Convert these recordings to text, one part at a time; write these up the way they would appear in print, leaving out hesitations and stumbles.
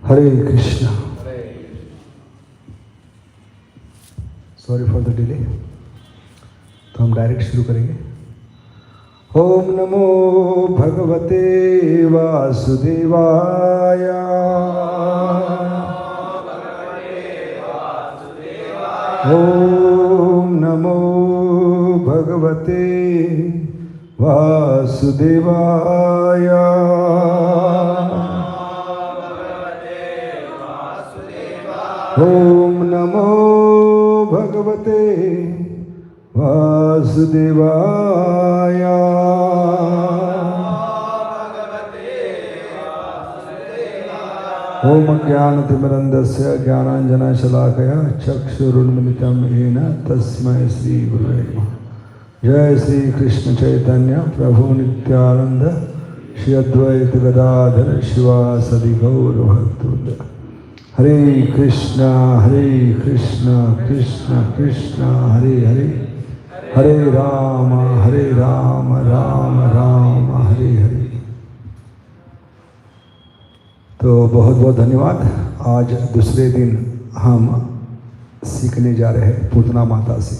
Hare Krishna. Sorry for the delay. तो हम direct शुरू करेंगे। ओम नमो भगवते वासुदेवाय। ओम नमो भगवते वासुदेवाय। ओम नमो भगवते वासुदेवाय। ओम ज्ञानतिमिरन्धस्य ज्ञानाञ्जनशलाकया चक्षुरुन्मिलितं येन तस्मै श्री गुरुवे नमः। जय श्री कृष्ण चैतन्य प्रभु नित्यानंद श्री अद्वैत गदाधर शिवासदि गौर भक्तवृंद। हरे कृष्णा कृष्ण कृष्ण हरे हरे, हरे राम राम राम हरे हरे। तो बहुत बहुत धन्यवाद। आज दूसरे दिन हम सीखने जा रहे हैं पूतना माता से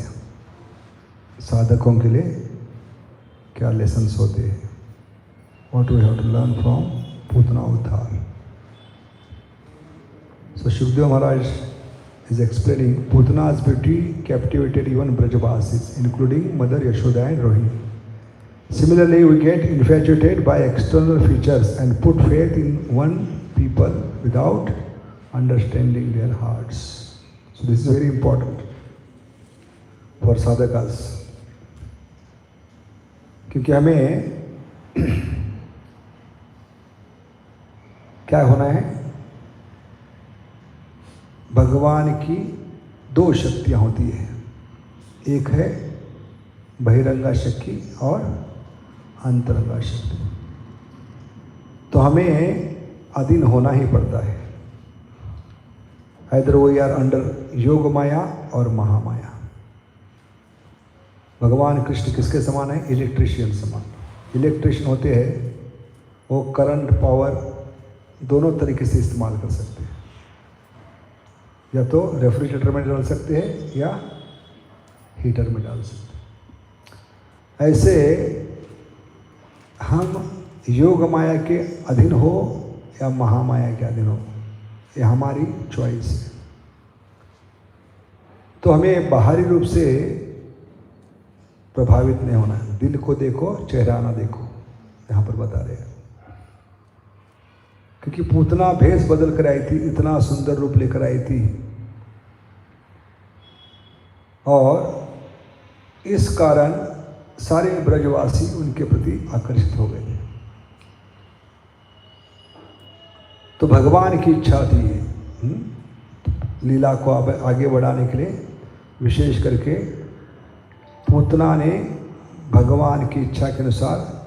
साधकों के लिए क्या लेसन्स होते हैं, what we have to learn from Putana avatar. So Shukdev Maharaj is explaining Putana's beauty captivated even Brajavasis, including Mother Yashoda and Rohini. Similarly, we get infatuated by external features and put faith in one people without understanding their hearts. So this is very important for sadhakas. क्योंकि हमें क्या होना है, भगवान की दो शक्तियाँ होती है, एक है बहिरंगा शक्ति और अंतरंगा शक्ति। तो हमें अधीन होना ही पड़ता है। इधर वो यार अंडर योग माया और महामाया। भगवान कृष्ण किसके समान है? इलेक्ट्रिशियन समान। इलेक्ट्रिशियन होते हैं वो करंट पावर दोनों तरीके से इस्तेमाल कर सकते हैं, या तो रेफ्रिजरेटर में डाल सकते हैं या हीटर में डाल सकते हैं। ऐसे हम योग माया के अधीन हो या महामाया के अधीन हो, ये हमारी चॉइस है। तो हमें बाहरी रूप से प्रभावित नहीं होना है। दिल को देखो, चेहरा ना देखो, यहाँ पर बता रहे हैं। क्योंकि पूतना भेष बदल कर आई थी, इतना सुंदर रूप लेकर आई थी, और इस कारण सारे ब्रजवासी उनके प्रति आकर्षित हो गए थे। तो भगवान की इच्छा थी लीला को आगे बढ़ाने के लिए, विशेष करके पूतना ने भगवान की इच्छा के अनुसार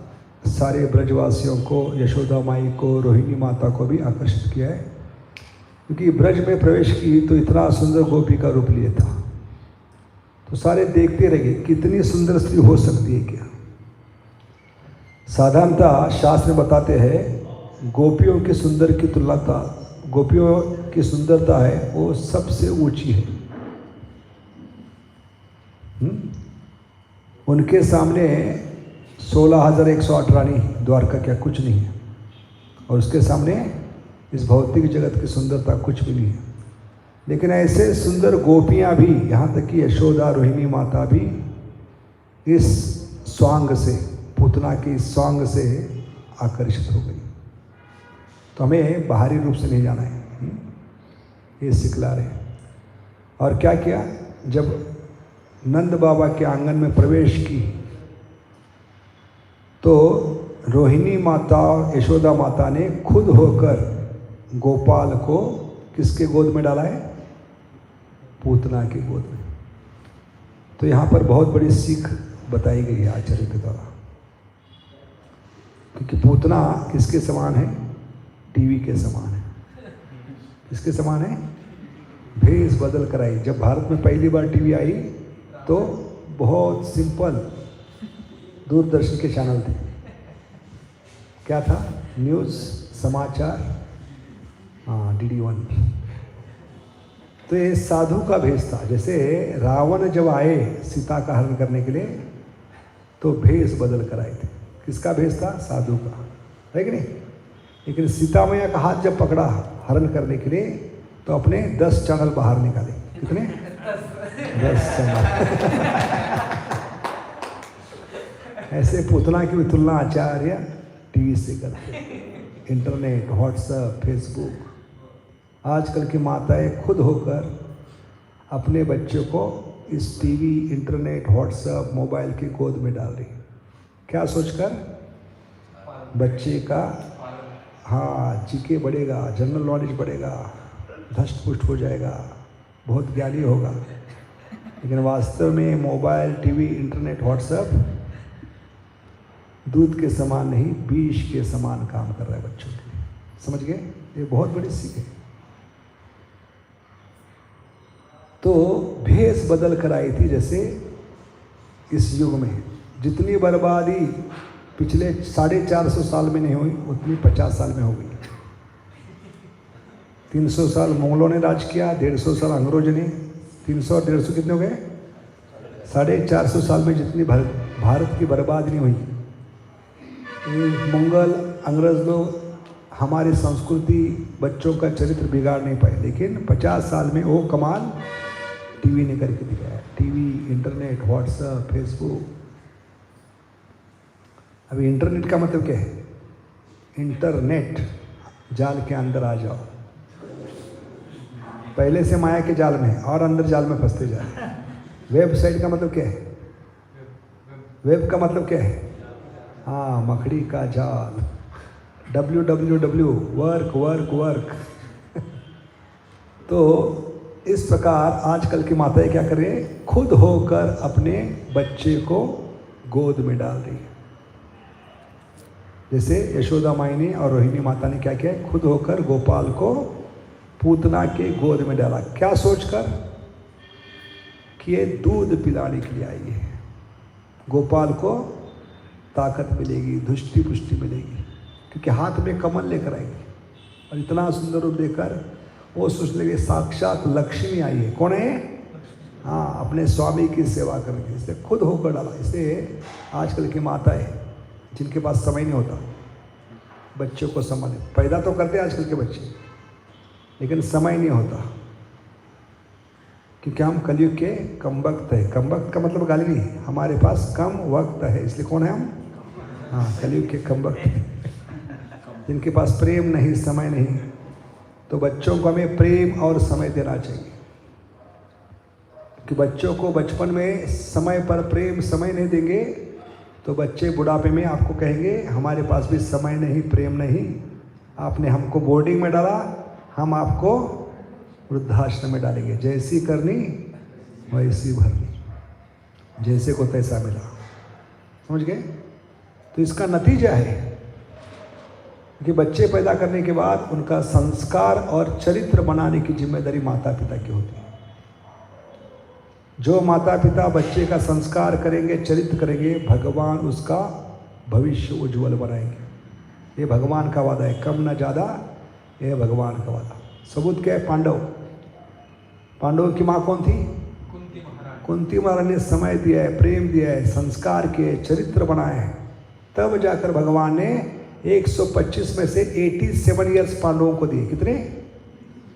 सारे ब्रजवासियों को, यशोदा माई को, रोहिणी माता को भी आकर्षित किया है। क्योंकि ब्रज में प्रवेश की तो इतना सुंदर गोपी का रूप लिया था, तो सारे देखते रह गए कितनी सुंदर स्त्री हो सकती है क्या। साधारणतः शास्त्र में बताते हैं गोपियों की सुंदर की तुलना, गोपियों की सुंदरता है वो सबसे ऊंची है। उनके सामने 16,108 रानी द्वारका क्या कुछ नहीं है, और उसके सामने इस भौतिक जगत की सुंदरता कुछ भी नहीं है। लेकिन ऐसे सुंदर गोपियाँ भी, यहाँ तक कि यशोदा रोहिणी माता भी इस स्वांग से, पूतना की स्वांग से आकर्षित हो गई। तो हमें बाहरी रूप से नहीं जाना है, ये सिखला रहे। और क्या किया, जब नंद बाबा के आंगन में प्रवेश की तो रोहिणी माता और यशोदा माता ने खुद होकर गोपाल को किसके गोद में डाला है? पूतना की गोद में। तो यहाँ पर बहुत बड़ी सीख बताई गई है आचार्य के द्वारा। क्योंकि पूतना किसके समान है? टीवी के समान है। किसके समान है? भेष बदल कर आई। जब भारत में पहली बार टीवी आई तो बहुत सिंपल दूरदर्शन के चैनल थे, क्या था, न्यूज़, समाचार, हाँ DD1। तो ये साधु का भेष था। जैसे रावण जब आए सीता का हरण करने के लिए तो भेष बदल कर आए थे। किसका भेष था? साधु का, है कि नहीं? लेकिन सीता मैया का हाथ जब पकड़ा हरण करने के लिए तो अपने 10 चैनल बाहर निकाले। कितने? 10 चैनल। ऐसे पूतना की भी तुलना आचार्य टीवी से करते, इंटरनेट, व्हाट्सएप, फेसबुक। आजकल की माताएं खुद होकर अपने बच्चों को इस टीवी, इंटरनेट, व्हाट्सएप, मोबाइल की गोद में डाल रही। क्या सोचकर? बच्चे का हाँ जीके बढ़ेगा, जनरल नॉलेज बढ़ेगा, धष्ट पुष्ट हो जाएगा, बहुत ज्ञानी होगा। लेकिन वास्तव में मोबाइल, टीवी, इंटरनेट, व्हाट्सएप दूध के समान नहीं, विष के समान काम कर रहा है बच्चों के लिए। समझ गए? ये बहुत बड़ी सीख है। तो भेष बदल कर आई थी। जैसे इस युग में जितनी बर्बादी पिछले 450 साल में नहीं हुई उतनी 50 साल में हो गई। 300 साल मुगलों ने राज किया, 150 साल अंग्रेजों ने, 300 और 150 कितने हो गए? 450 साल में जितनी भारत की बर्बादी नहीं हुई। मुगल, अंग्रेज लोग हमारी संस्कृति, बच्चों का चरित्र बिगाड़ नहीं पाए, लेकिन 50 साल में वो कमाल टीवी ने करके दिखाया। TV, internet, WhatsApp, Facebook. अभी इंटरनेट का मतलब क्या है? इंटरनेट, जाल के अंदर आ जाओ। पहले से माया के जाल में और अंदर जाल में फंसते जा रहे। वेबसाइट का मतलब क्या है? वेब का मतलब क्या है? हाँ, मकड़ी का जाल। www, work work work. तो इस प्रकार आजकल की माताएं क्या कर रही है? खुद होकर अपने बच्चे को गोद में डाल रही है। जैसे यशोदा माई ने और रोहिणी माता ने क्या किया? खुद होकर गोपाल को पूतना के गोद में डाला। क्या सोचकर? कि ये दूध पिलाने के लिए आई है, गोपाल को ताकत मिलेगी, धुष्टि पुष्टि मिलेगी, क्योंकि हाथ में कमल लेकर आएगी। और इतना सुंदर रूप देकर वो सोच लगे साक्षात लक्ष्मी आई है। कौन है? हाँ, अपने स्वामी की सेवा करके इसलिए खुद होकर डाला। इसलिए आजकल की माताएं जिनके पास समय नहीं होता बच्चों को संभालने, पैदा तो करते हैं आजकल के बच्चे, लेकिन समय नहीं होता, क्योंकि हम कलयुग के कम वक्त है। कम वक्त का मतलब गाली नहीं है, हमारे पास कम वक्त है, इसलिए कौन है हम? हाँ, कलयुग के कम वक्त है। जिनके पास प्रेम नहीं, समय नहीं, तो बच्चों को हमें प्रेम और समय देना चाहिए। कि बच्चों को बचपन में समय पर प्रेम, समय नहीं देंगे तो बच्चे बुढ़ापे में आपको कहेंगे हमारे पास भी समय नहीं, प्रेम नहीं, आपने हमको बोर्डिंग में डाला, हम आपको वृद्धाश्रम में डालेंगे। जैसी करनी वैसी भरनी, जैसे को तैसा मिला। समझ गए? तो इसका नतीजा है कि बच्चे पैदा करने के बाद उनका संस्कार और चरित्र बनाने की जिम्मेदारी माता पिता की होती है। जो माता पिता बच्चे का संस्कार करेंगे, चरित्र करेंगे, भगवान उसका भविष्य उज्जवल बनाएंगे। ये भगवान का वादा है, कम ना ज़्यादा, ये भगवान का वादा। सबूत क्या है? पांडवों की माँ कौन थी? कुंती महारानी ने समय दिया है, प्रेम दिया है, संस्कार किए, चरित्र बनाए हैं, तब जाकर भगवान ने 125 में से 87 ईयर्स पांडवों को दिए। कितने?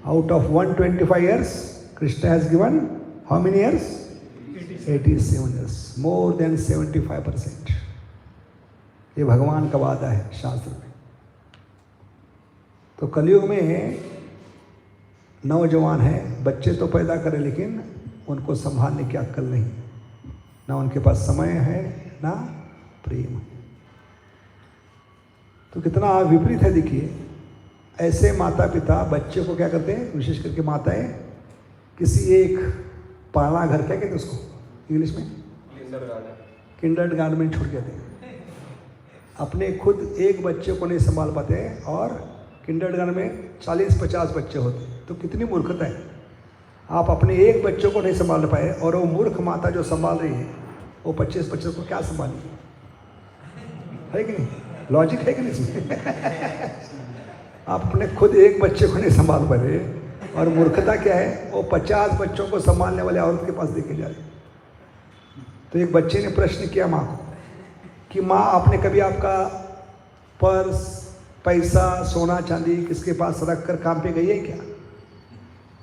Out of 125 years Krishna has given how many years? 87 years, more than 75%। ये भगवान का वादा है शास्त्र में। तो कलयुग में नौजवान है, बच्चे तो पैदा करें लेकिन उनको संभालने की अक्ल नहीं, ना उनके पास समय है ना प्रेम। तो कितना विपरीत है देखिए। ऐसे माता पिता बच्चे को क्या करते हैं? विशेष करके माताएं किसी एक पाला घर, क्या कहते हैं उसको इंग्लिश में? किंडरगार्टन में छोड़ के देते हैं। अपने खुद एक बच्चे को नहीं संभाल पाते हैं और किंडरगार्टन में 40-50 बच्चे होते हैं। तो कितनी मूर्खता है। आप अपने एक बच्चे को नहीं संभाल पाए और वो मूर्ख माता जो संभाल रही है वो 25 बच्चों को क्या संभालेगी? है कि नहीं? लॉजिक है कि नहीं इसमें? आप अपने खुद एक बच्चे को नहीं संभाल पा रहे, और मूर्खता क्या है, वो 50 बच्चों को संभालने वाले औरत के पास देके जा रहे। तो एक बच्चे ने प्रश्न किया माँ को कि माँ, आपने कभी आपका पर्स, पैसा, सोना चांदी किसके पास रख कर काम पे गई है क्या?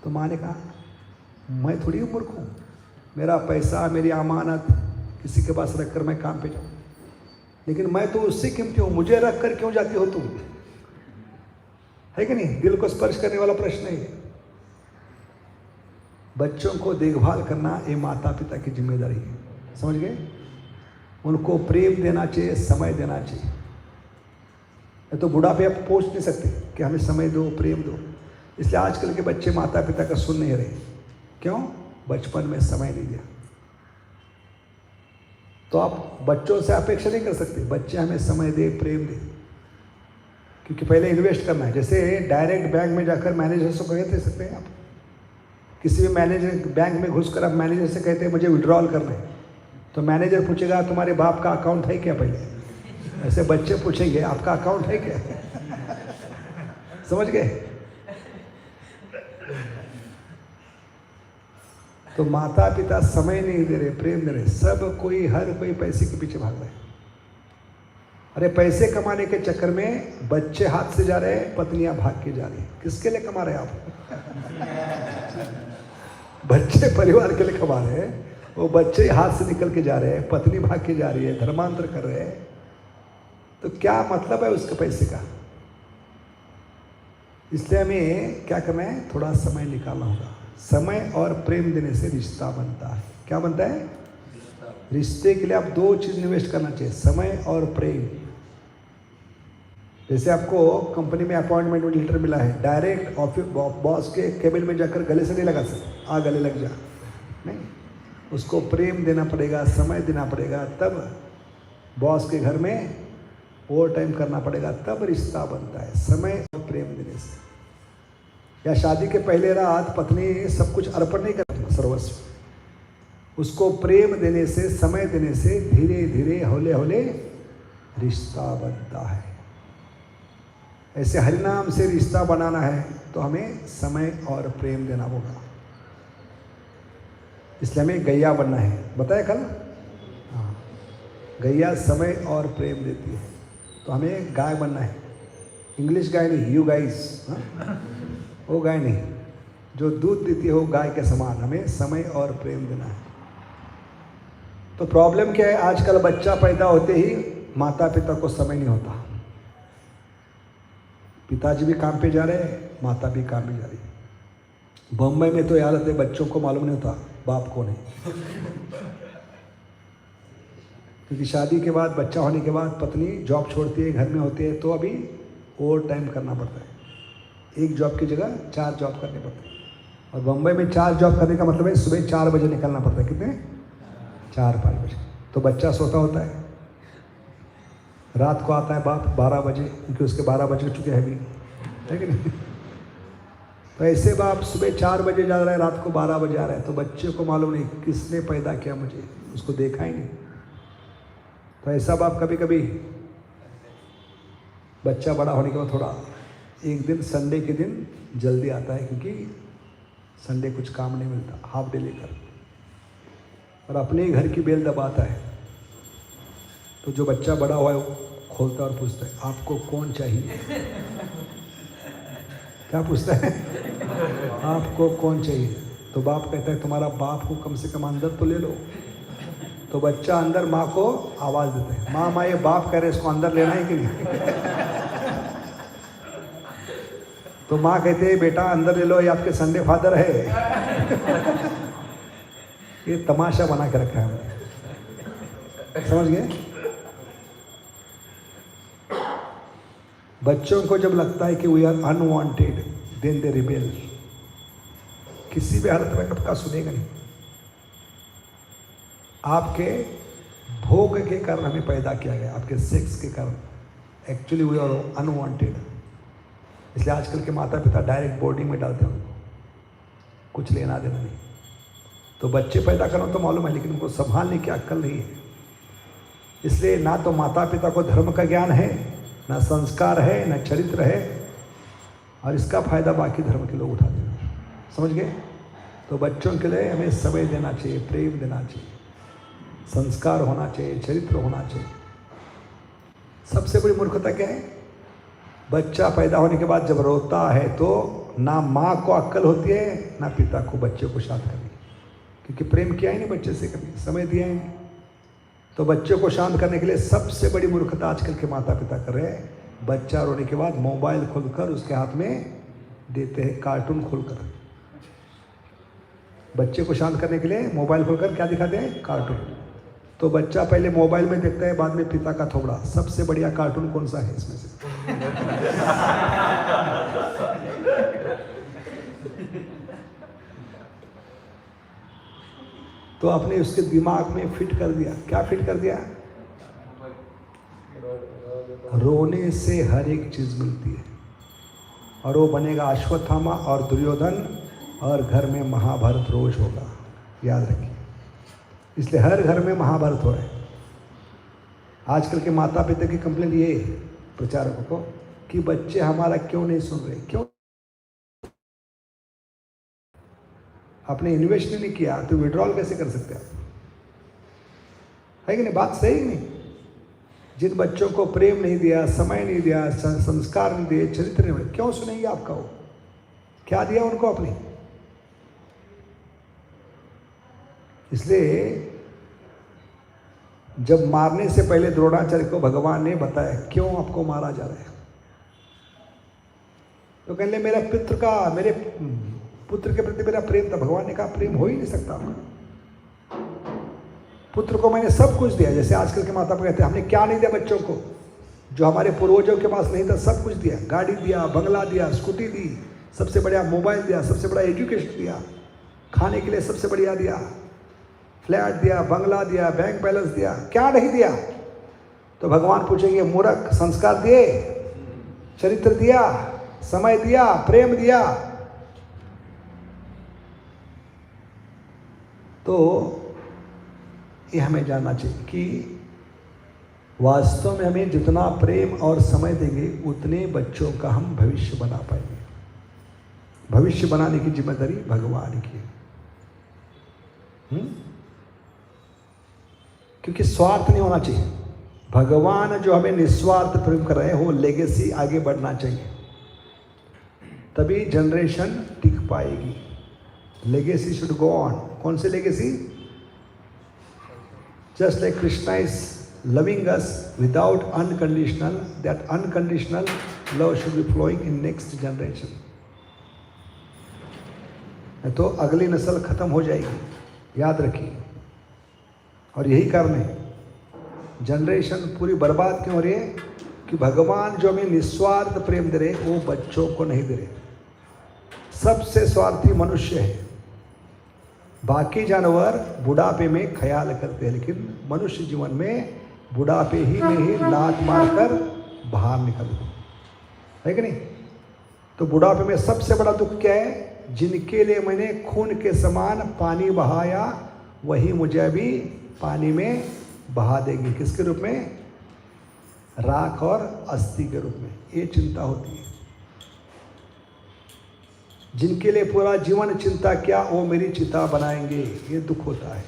तो माँ ने कहा, मैं थोड़ी मूर्ख हूँ, मेरा पैसा, मेरी अमानत किसी के पास रख कर मैं काम पे जाऊँ, लेकिन मैं तो उससे कीमती हूँ, मुझे रख कर क्यों जाती हो तुम? है कि नहीं? दिल को स्पर्श करने वाला प्रश्न है। बच्चों को देखभाल करना ये माता पिता की जिम्मेदारी है, समझ गए? उनको प्रेम देना चाहिए, समय देना चाहिए। ये तो बुढ़ापे आप पूछ नहीं सकते कि हमें समय दो, प्रेम दो। इसलिए आजकल के बच्चे माता पिता का सुन नहीं रहे। क्यों? बचपन में समय नहीं दिया। तो आप बच्चों से अपेक्षा नहीं कर सकते बच्चे हमें समय दे, प्रेम दे, क्योंकि पहले इन्वेस्ट करना है। जैसे डायरेक्ट बैंक में जाकर मैनेजर से कहते सकते हैं आप, किसी भी मैनेजर बैंक में घुसकर आप मैनेजर से कहते हैं मुझे विड्रॉल करना है, तो मैनेजर पूछेगा तुम्हारे बाप का अकाउंट है क्या? पहले ऐसे बच्चे पूछेंगे आपका अकाउंट है क्या? समझ गए? तो माता पिता समय नहीं दे रहे, प्रेम दे रहे। सब कोई, हर कोई पैसे के पीछे भाग रहा है। अरे पैसे कमाने के चक्कर में बच्चे हाथ से जा रहे हैं, पत्नियां भाग के जा रही है। किसके लिए कमा रहे हैं आप? बच्चे परिवार के लिए कमा रहे हैं, वो बच्चे हाथ से निकल के जा रहे हैं, पत्नी भाग के जा रही है, धर्मांतर कर रहे हैं। तो क्या मतलब है उसके पैसे का? इसलिए हमें क्या करना है? थोड़ा समय निकालना होगा। समय और प्रेम देने से रिश्ता बनता है। क्या बनता है? रिश्ते के लिए आप 2 चीज इन्वेस्ट करना चाहिए, समय और प्रेम। जैसे आपको कंपनी में अपॉइंटमेंट लेटर मिला है, डायरेक्ट ऑफिस बॉस के केबिन में जाकर गले से नहीं लगा सकते, आ गले लग जा, नहीं। उसको प्रेम देना पड़ेगा, समय देना पड़ेगा, तब बॉस के घर में ओवर टाइम करना पड़ेगा, तब रिश्ता बनता है, समय और प्रेम देने से। या शादी के पहले रात पत्नी सब कुछ अर्पण नहीं करती, सर्वस्व। उसको प्रेम देने से, समय देने से धीरे धीरे, हौले हौले रिश्ता बनता है। ऐसे हरिनाम से रिश्ता बनाना है तो हमें समय और प्रेम देना होगा। इसलिए हमें गैया बनना है, बताया कल? हाँ, गैया समय और प्रेम देती है, तो हमें गाय बनना है। इंग्लिश गाय नहीं, यू गाइस, वो गाय नहीं जो दूध देती है, वो गाय के समान हमें समय और प्रेम देना है। तो प्रॉब्लम क्या है? आजकल बच्चा पैदा होते ही माता पिता को समय नहीं होता। पिताजी भी काम पे जा रहे हैं, माता भी काम पे जा रही है। बम्बई में तो ये हालत है, बच्चों को मालूम नहीं होता बाप कौन है। क्योंकि शादी के बाद, बच्चा होने के बाद पत्नी जॉब छोड़ती है, घर में होती है, तो अभी ओवर टाइम करना पड़ता है। एक जॉब की जगह 4 जॉब करने पड़ते हैं। और बम्बई में 4 जॉब करने का मतलब है सुबह 4 बजे निकलना पड़ता है। कितने? 4-5 बजे। तो बच्चा सोता होता है, रात को आता है बाप 12 बजे, क्योंकि उसके 12 बज चुके हैं अभी, है कि नहीं? तो ऐसे बाप सुबह 4 बजे जा रहा है, रात को 12 बजे आ रहा है, तो बच्चे को मालूम नहीं किसने पैदा किया मुझे, उसको देखा ही नहीं। तो ऐसा बाप कभी कभी बच्चा बड़ा होने के बाद थोड़ा एक दिन संडे के दिन जल्दी आता है, क्योंकि संडे कुछ काम नहीं मिलता, हाफ डे लेकर, और अपने ही घर की बेल दबाता है। तो जो बच्चा बड़ा हुआ है वो खोलता और पूछता है आपको कौन चाहिए? क्या पूछता है? आपको कौन चाहिए? तो बाप कहता है तुम्हारा बाप को कम से कम अंदर तो ले लो। तो बच्चा अंदर माँ को आवाज़ देता है, माँ माँ ये बाप कह रहे इसको अंदर लेना है कि नहीं? तो माँ कहते हैं बेटा अंदर ले लो, ये आपके संडे फादर है। ये तमाशा बना के रखा है हमने, समझ गए? बच्चों को जब लगता है कि we are unwanted, then they rebel. किसी भी हालत में कब का सुनेगा नहीं। आपके भोग के कारण हमें पैदा किया गया, आपके सेक्स के कारण। Actually we are unwanted. इसलिए आजकल के माता पिता डायरेक्ट बोर्डिंग में डालते हैं उनको, कुछ लेना देना नहीं। तो बच्चे पैदा करना तो मालूम है, लेकिन उनको संभालने की अक्ल नहीं है। इसलिए ना तो माता पिता को धर्म का ज्ञान है ना संस्कार है, ना चरित्र है, और इसका फायदा बाकी धर्म के लोग उठाते हैं। समझ गए? तो बच्चों के लिए हमें समय देना चाहिए, प्रेम देना चाहिए, संस्कार होना चाहिए, चरित्र होना चाहिए। सबसे बड़ी मूर्खता क्या है? बच्चा पैदा होने के बाद जब रोता है तो ना माँ को अक्ल होती है ना पिता को बच्चे को शांत करने की, क्योंकि प्रेम किया ही नहीं बच्चे से, कभी समय दिया ही नहीं। तो बच्चे को शांत करने के लिए सबसे बड़ी मूर्खता आजकल के माता पिता कर रहे हैं, बच्चा रोने के बाद मोबाइल खोलकर उसके हाथ में देते हैं, कार्टून खोलकर। बच्चे को शांत करने के लिए मोबाइल खोलकर क्या दिखाते हैं? कार्टून। तो बच्चा पहले मोबाइल में देखता है, बाद में पिता का थोबड़ा। सबसे बढ़िया कार्टून कौन सा है इसमें से? तो आपने उसके दिमाग में फिट कर दिया। क्या फिट कर दिया? रोने से हर एक चीज मिलती है, और वो बनेगा अश्वत्थामा और दुर्योधन, और घर में महाभारत रोज होगा। याद रखिए, इसलिए हर घर में महाभारत हो रहा है। आजकल के माता पिता की कंप्लेंट ये है प्रचारकों को कि बच्चे हमारा क्यों नहीं सुन रहे। क्यों? आपने इन्वेस्ट नहीं किया तो विड्रॉल कैसे कर सकते आप? है कि नहीं? बात सही नहीं? जिन बच्चों को प्रेम नहीं दिया, समय नहीं दिया, संस्कार नहीं दिए, चरित्र नहीं दिया, क्यों सुनेंगे आपका? वो क्या दिया उनको अपने? इसलिए जब मारने से पहले द्रोणाचार्य को भगवान ने बताया क्यों आपको मारा जा रहा है, तो कहने मेरा पितृ का, मेरे पुत्र के प्रति मेरा प्रेम था। भगवान ने कहा प्रेम हो ही नहीं सकता आपका। पुत्र को मैंने सब कुछ दिया। जैसे आजकल के माता पिता कहते हैं हमने क्या नहीं दिया बच्चों को, जो हमारे पूर्वजों के पास नहीं था, सब कुछ दिया। गाड़ी दिया, बंगला दिया, स्कूटी दी, सबसे बढ़िया मोबाइल दिया, सबसे बड़ा एजुकेशन दिया, खाने के लिए सबसे बढ़िया दिया, फ्लैट दिया, बंगला दिया, बैंक बैलेंस दिया। क्या नहीं दिया? तो भगवान पूछेंगे मूर्ख, संस्कार दिए, चरित्र दिया, समय दिया, प्रेम दिया? तो ये हमें जानना चाहिए कि वास्तव में हमें जितना प्रेम और समय देंगे उतने बच्चों का हम भविष्य बना पाएंगे। भविष्य बनाने की जिम्मेदारी भगवान की है। क्योंकि स्वार्थ नहीं होना चाहिए। भगवान जो हमें निस्वार्थ प्रेम कर रहे हैं, वो लेगेसी आगे बढ़ना चाहिए, तभी जनरेशन टिक पाएगी। Legacy should go on. कौन से legacy? Just like Krishna is loving us without unconditional, that unconditional love should be flowing in next generation. तो अगली नस्ल खत्म हो जाएगी, याद रखिए। और यही कारण है जनरेशन पूरी बर्बाद क्यों हो रही है कि भगवान जो हमें निस्वार्थ प्रेम दे रहे वो बच्चों को नहीं दे रहे। सबसे स्वार्थी मनुष्य है। बाकी जानवर बुढ़ापे में ख्याल करते हैं, लेकिन मनुष्य जीवन में बुढ़ापे ही में ही लात मारकर बाहर निकलते है कि नहीं? तो बुढ़ापे में सबसे बड़ा दुख क्या है? जिनके लिए मैंने खून के समान पानी बहाया वही मुझे अभी पानी में बहा देगी। किसके रूप में? राख और अस्थि के रूप में। ये चिंता होती है। जिनके लिए पूरा जीवन चिंता किया वो मेरी चिता बनाएंगे, ये दुख होता है।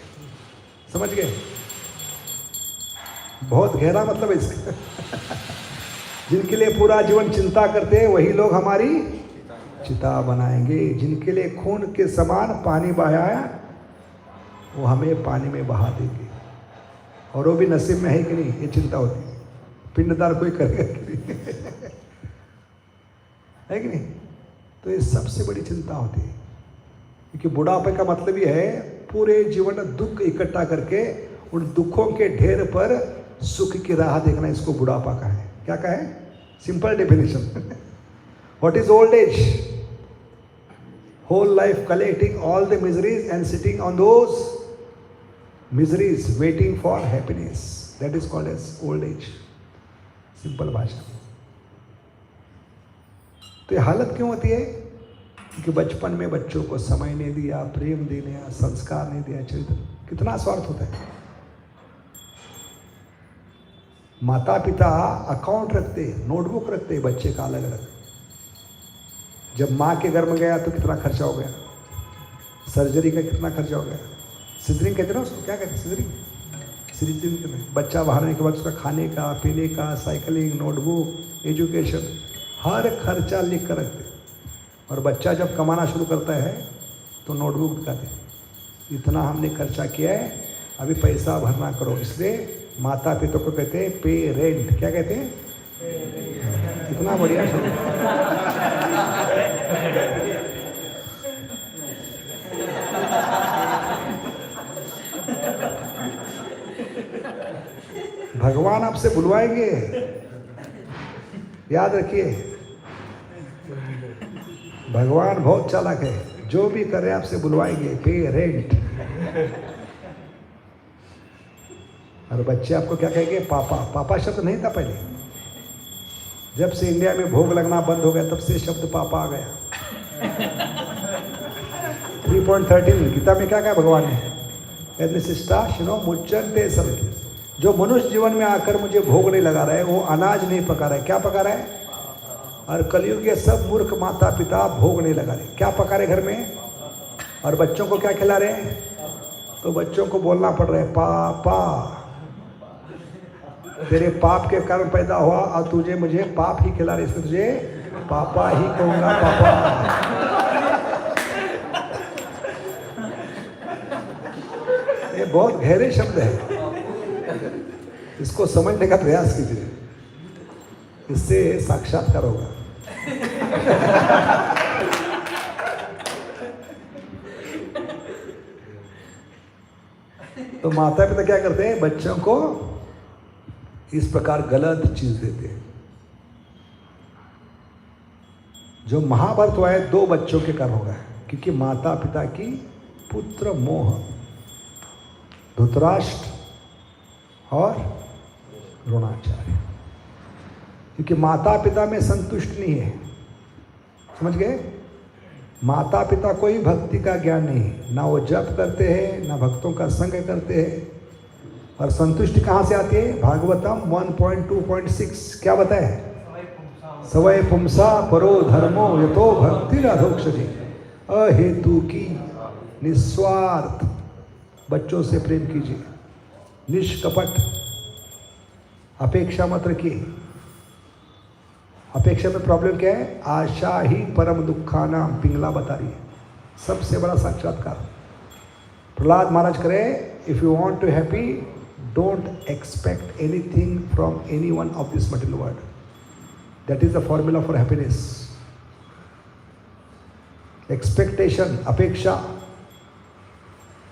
समझ गए? बहुत गहरा मतलब है इसका। जिनके लिए पूरा जीवन चिंता करते हैं वही लोग हमारी चिता बनाएंगे। जिनके लिए खून के समान पानी बहाया वो हमें पानी में बहा देंगे। और वो भी नसीब में है कि नहीं, ये चिंता होती है। पिंडदार कोई करेगा कि नहीं? है कि नहीं? तो ये सबसे बड़ी चिंता होती है, क्योंकि बुढ़ापे का मतलब ये है पूरे जीवन दुख इकट्ठा करके उन दुखों के ढेर पर सुख की राह देखना। इसको बुढ़ापा का है। क्या कहा है? Simple definition. What is old age? Whole life collecting all the miseries and sitting on those miseries waiting for happiness, that is called as old age. Simple भाषा। तो ये हालत क्यों होती है? क्योंकि बचपन में बच्चों को समय नहीं दिया, प्रेम नहीं दिया, संस्कार नहीं दिया, चरित्र। कितना स्वार्थ होता है। माता पिता अकाउंट रखते, नोटबुक रखते बच्चे का अलग अलग। जब माँ के घर में गया तो कितना खर्चा हो गया, सर्जरी का कितना खर्चा हो गया, सिजरिंग कहते ना उसको, क्या कहते हैं सिजरिंग, सिजरिंग में बच्चा बाहर आने के बाद उसका खाने का, पीने का, साइकिलिंग, नोटबुक, एजुकेशन, हर खर्चा लिख कर रखते। और बच्चा जब कमाना शुरू करता है तो नोटबुक दिखाते, इतना हमने खर्चा किया है, अभी पैसा भरना करो। इसलिए माता पिता को कहते हैं पे रेंट। क्या कहते हैं? कितना बढ़िया शब्द। भगवान आपसे बुलवाएंगे, याद रखिए। भगवान बहुत चालाक है, जो भी करे आपसे बुलवाएंगे, पे रेंट। और बच्चे आपको क्या कहेंगे? पापा। पापा शब्द नहीं था पहले, जब से इंडिया में भोग लगना बंद हो गया तब से शब्द पापा आ गया। 3.13 गीता में क्या कहा भगवान ने? मुच्चनते सब। जो मनुष्य जीवन में आकर मुझे भोग नहीं लगा रहा है वो अनाज नहीं पका रहा है। क्या पका रहा है? और कलयुग के सब मूर्ख माता पिता भोग नहीं लगा रहे, क्या पका रहे घर में? और बच्चों को क्या खिला रहे हैं? तो बच्चों को बोलना पड़ रहा है पापा, तेरे पाप के कारण पैदा हुआ और तुझे मुझे पाप ही खिला रहे, इसलिए तुझे पापा ही कहूंगा, पापा। ये बहुत गहरे शब्द है, इसको समझने का प्रयास कीजिए, इससे साक्षात्कार होगा। तो माता पिता क्या करते हैं? बच्चों को इस प्रकार गलत चीज देते हैं। जो महाभारत हुआ है 2 बच्चों के कारण होगा, क्योंकि माता पिता की पुत्र मोह, धृतराष्ट्र और द्रोणाचार्य। क्योंकि माता पिता में संतुष्ट नहीं है, समझ गए? माता पिता को ही भक्ति का ज्ञान नहीं, ना वो जप करते हैं, ना भक्तों का संग करते हैं। और संतुष्टि कहाँ से आती है? भागवतम 1.2.6 क्या बताए? सवय पुंसा परो धर्मो यतो भक्ति अधोक्षति। अहेतु की निस्वार्थ बच्चों से प्रेम कीजिए, निष्कपट, अपेक्षा मत रखिए। अपेक्षा में प्रॉब्लम क्या है? आशा ही परम दुखानाम, पिंगला बता रही है, सबसे बड़ा साक्षात्कार। प्रहलाद महाराज करे, if you want to happy don't expect anything from any one of this material world, that is the formula for happiness. Expectation, अपेक्षा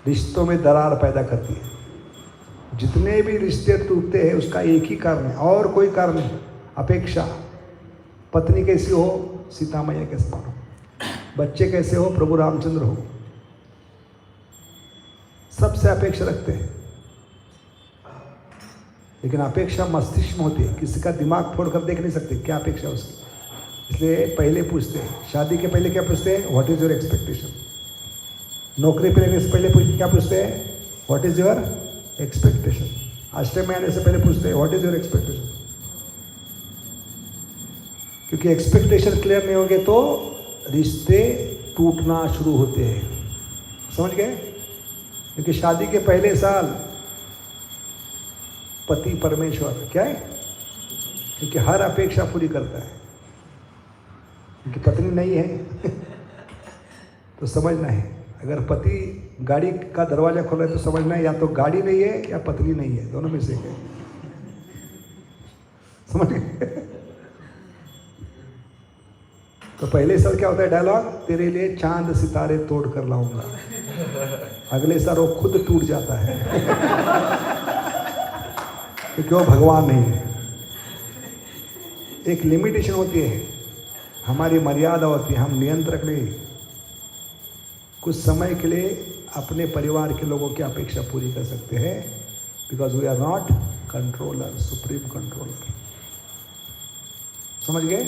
रिश्तों में दरार पैदा करती है। जितने भी रिश्ते टूटते हैं उसका एक ही कारण है और कोई कारण नहीं, अपेक्षा। पत्नी कैसी हो? सीता मैया के समान हो। बच्चे कैसे हो? प्रभु रामचंद्र हो। सबसे अपेक्षा रखते हैं, लेकिन अपेक्षा मस्तिष्क में होती है, किसी का दिमाग फोड़ कर देख नहीं सकते क्या अपेक्षा उसकी। इसलिए पहले पूछते हैं, शादी के पहले क्या पूछते हैं? What is your expectation. नौकरी पे लेने से पहले क्या पूछते हैं? What is your expectation. आश्रम में आने से पहले पूछते हैं व्हाट इज योर एक्सपेक्टेशन। क्योंकि एक्सपेक्टेशन क्लियर नहीं होंगे तो रिश्ते टूटना शुरू होते हैं, समझ गए? क्योंकि शादी के पहले साल पति परमेश्वर क्या है? क्योंकि हर अपेक्षा पूरी करता है। क्योंकि पत्नी नहीं है तो समझना है, अगर पति गाड़ी का दरवाजा खोल रहा है तो समझना है या तो गाड़ी नहीं है या पत्नी नहीं है, दोनों में से एक है। समझ गए? तो पहले साल क्या होता है डायलॉग? तेरे लिए चांद सितारे तोड़ कर लाऊंगा। अगले साल वो खुद टूट जाता है क्योंकि वो भगवान नहीं है। एक लिमिटेशन होती है, हमारी मर्यादा होती है, हम नियंत्रक नहीं। कुछ समय के लिए अपने परिवार के लोगों की अपेक्षा पूरी कर सकते हैं, because we are not controller, supreme controller. समझ गए?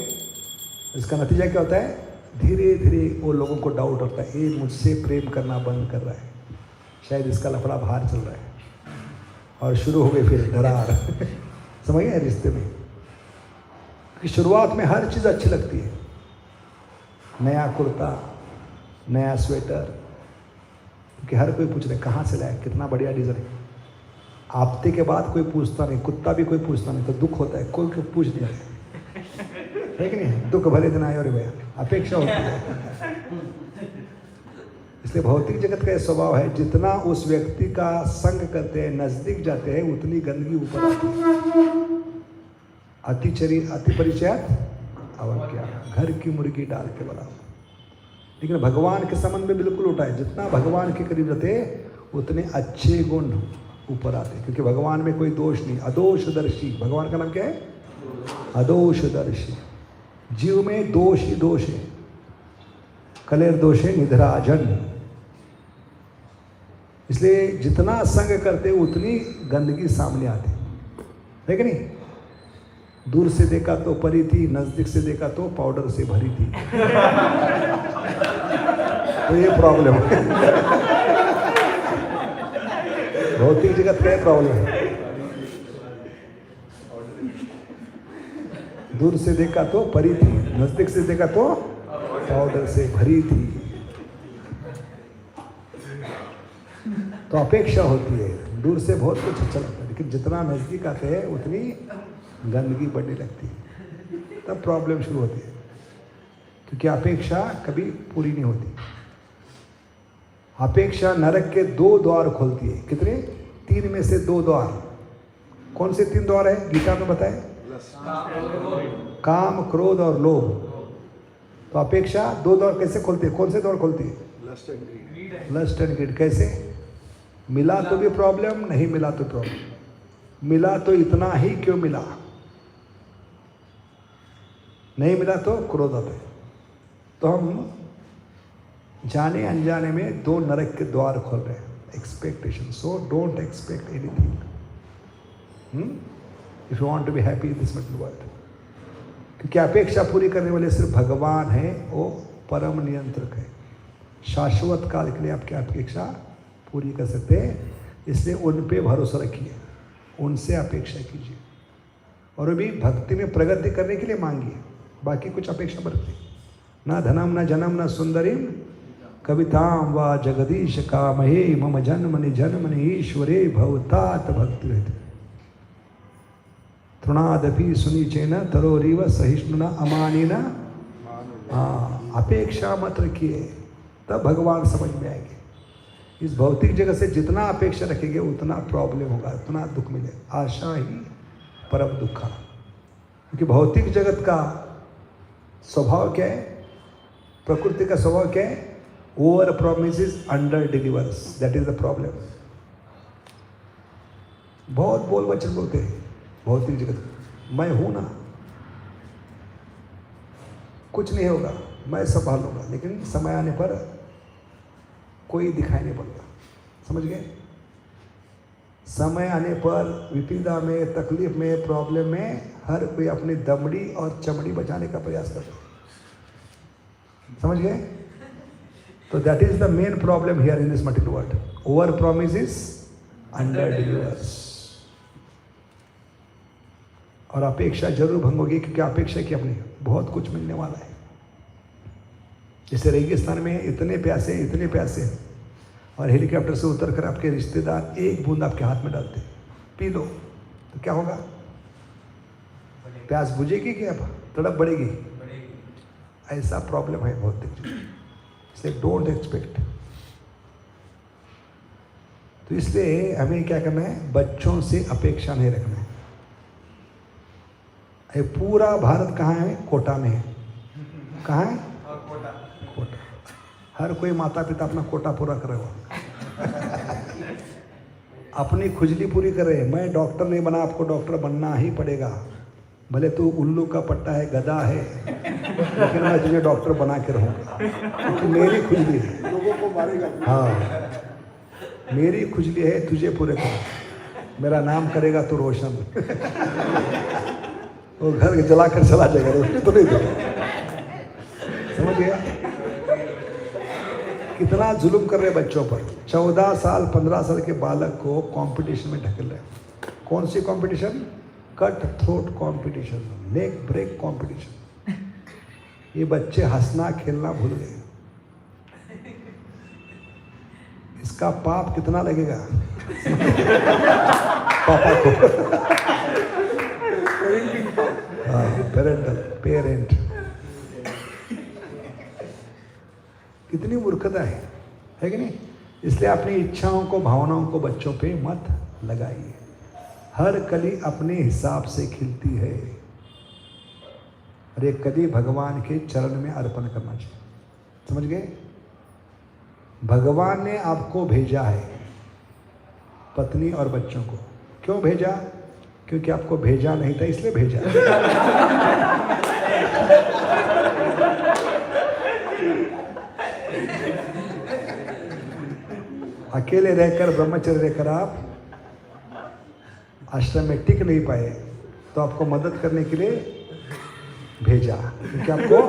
इसका नतीजा क्या होता है? धीरे धीरे वो लोगों को डाउट होता है, ये मुझसे प्रेम करना बंद कर रहा है, शायद इसका लफड़ा बाहर चल रहा है, और शुरू हो गई फिर दरार। समझ गए रिश्ते में कि शुरुआत में हर चीज़ अच्छी लगती है, नया कुर्ता, नया स्वेटर, क्योंकि हर कोई पूछ रहे कहाँ से लाया, कितना बढ़िया डिज़ाइन है। हफ्ते के बाद कोई पूछता नहीं, कुत्ता भी कोई पूछता नहीं, तो दुख होता है, कोई पूछ नहीं रहे, है कि नहीं? दुख भरे दिन आए और भैया अपेक्षा होती है। इसलिए भौतिक जगत का यह स्वभाव है, जितना उस व्यक्ति का संग करते हैं, नजदीक जाते हैं, उतनी गंदगी ऊपर आती है। अति परिचय अवज्ञा, घर की मुर्गी डाल के बराबर। लेकिन भगवान के संबंध में बिल्कुल उल्टा है, जितना भगवान के करीब रहते उतने अच्छे गुण ऊपर आते, क्योंकि भगवान में कोई दोष नहीं, अदोषदर्शी। भगवान का नाम क्या है? अदोषदर्शी। जीव में दोष ही दोष है, कलेर दोष है निधराजन। इसलिए जितना संग करते उतनी गंदगी सामने आती है कि नहीं? दूर से देखा तो परी थी, नजदीक से देखा तो पाउडर से भरी थी। तो ये प्रॉब्लम है, भौतिक जगत का प्रॉब्लम है। दूर से देखा तो परी थी, नजदीक से देखा तो पाउडर से भरी थी। तो अपेक्षा होती है, दूर से बहुत कुछ अच्छा लगता है, लेकिन जितना नजदीक आते हैं उतनी गंदगी बढ़ने लगती है, तब प्रॉब्लम शुरू होती है, क्योंकि अपेक्षा कभी पूरी नहीं होती। अपेक्षा नरक के 2 द्वार खोलती है। कितने? 3 में से 2 द्वार। कौन से 3 द्वार है? गीता में बताए, काम, क्रोध और लोभ। तो अपेक्षा 2 द्वार कैसे खोलती है? कौन से द्वार खोलती है? Lust and greed. कैसे? मिला तो भी प्रॉब्लम, नहीं मिला तो प्रॉब्लम। मिला तो इतना ही क्यों मिला, नहीं मिला तो क्रोध आता है। तो हम जाने अनजाने में 2 नरक के द्वार खोल रहे हैं, expectation. So don't expect anything if you want to be happy in this material world. क्योंकि अपेक्षा पूरी करने वाले सिर्फ भगवान है, वो परम नियंत्रक है, शाश्वत काल के लिए आपकी अपेक्षा पूरी कर सकते हैं। इसलिए उन पे भरोसा रखिए, उनसे अपेक्षा कीजिए, और भी भक्ति में प्रगति करने के लिए मांगिए। बाकी कुछ अपेक्षा बरतिए ना, धनम न जनम न सुंदरीम कविताम व जगदीश कामहे मम जन्मनि जन्मनि ईश्वरे भवतात भक्ति रहते तृणादपि सुनिचेन तरोरीव सहिष्णुना अमानिना। हाँ, अपेक्षा मत रखिए, तब भगवान समझ में आएंगे। इस भौतिक जगत से जितना अपेक्षा रखेंगे उतना प्रॉब्लम होगा, उतना दुख मिलेगा। आशा ही परम दुखा। क्योंकि भौतिक जगत का स्वभाव क्या है, प्रकृति का स्वभाव क्या है? Over promises under delivers. That is the problem. बहुत बोल वचन बोलते हैं भौतिक जगत, मैं हूं ना, कुछ नहीं होगा, मैं संभालूंगा, लेकिन समय आने पर कोई दिखाई नहीं पड़ता। समझ गए? समय आने पर विपदा में, तकलीफ में, प्रॉब्लम में हर कोई अपनी दमड़ी और चमड़ी बचाने का प्रयास करता है। समझ गए? तो that is the main problem here in this material world. Over promises under delivers. और अपेक्षा जरूर भंग होगी, क्योंकि अपेक्षा की अपनी बहुत कुछ मिलने वाला है। जैसे रेगिस्तान में इतने प्यासे और हेलीकॉप्टर से उतरकर आपके रिश्तेदार एक बूंद आपके हाथ में डालते, पी लो, तो क्या होगा? प्यास बुझेगी कि अब तड़प बढ़ेगी? ऐसा प्रॉब्लम है भौतिक। इसलिए डोंट एक्सपेक्ट। तो इसलिए हमें क्या करना है? बच्चों से अपेक्षा नहीं रखना है। ये पूरा भारत कहाँ है? कोटा में है। कहाँ है? कोटा। हर कोई माता पिता अपना कोटा पूरा करे हुआ अपनी खुजली पूरी करे। मैं डॉक्टर नहीं बना, आपको डॉक्टर बनना ही पड़ेगा। भले तू उल्लू का पट्टा है, गधा है, लेकिन मैं तुझे डॉक्टर बना के रहूँगा, क्योंकि मेरी खुजली है। लोगों को मारेगा। हाँ, मेरी खुजली है, तुझे पूरे कर। मेरा नाम करेगा तो रोशन वो घर जलाकर चला जाएगा, रोशनी तो नहीं देगा। समझ गया? कितना जुल्म कर रहे बच्चों पर। 14 साल 15 साल के बालक को कंपटीशन में ढकेल रहे हैं। कौन सी competition? Cut throat competition, leg break competition. ये बच्चे हंसना खेलना भूल गए। इसका पाप कितना लगेगा पापा को। पेरेंट कितनी मूर्खता है कि नहीं? इसलिए अपनी इच्छाओं को, भावनाओं को बच्चों पे मत लगाइए। हर कली अपने हिसाब से खिलती है और ये कली भगवान के चरण में अर्पण करना चाहिए। समझ गए? भगवान ने आपको भेजा है, पत्नी और बच्चों को। क्यों भेजा? क्योंकि आपको भेजा नहीं था, इसलिए भेजा। अकेले रहकर, ब्रह्मचर्य रहकर आप आश्रम में टिक नहीं पाए, तो आपको मदद करने के लिए भेजा। क्योंकि आपको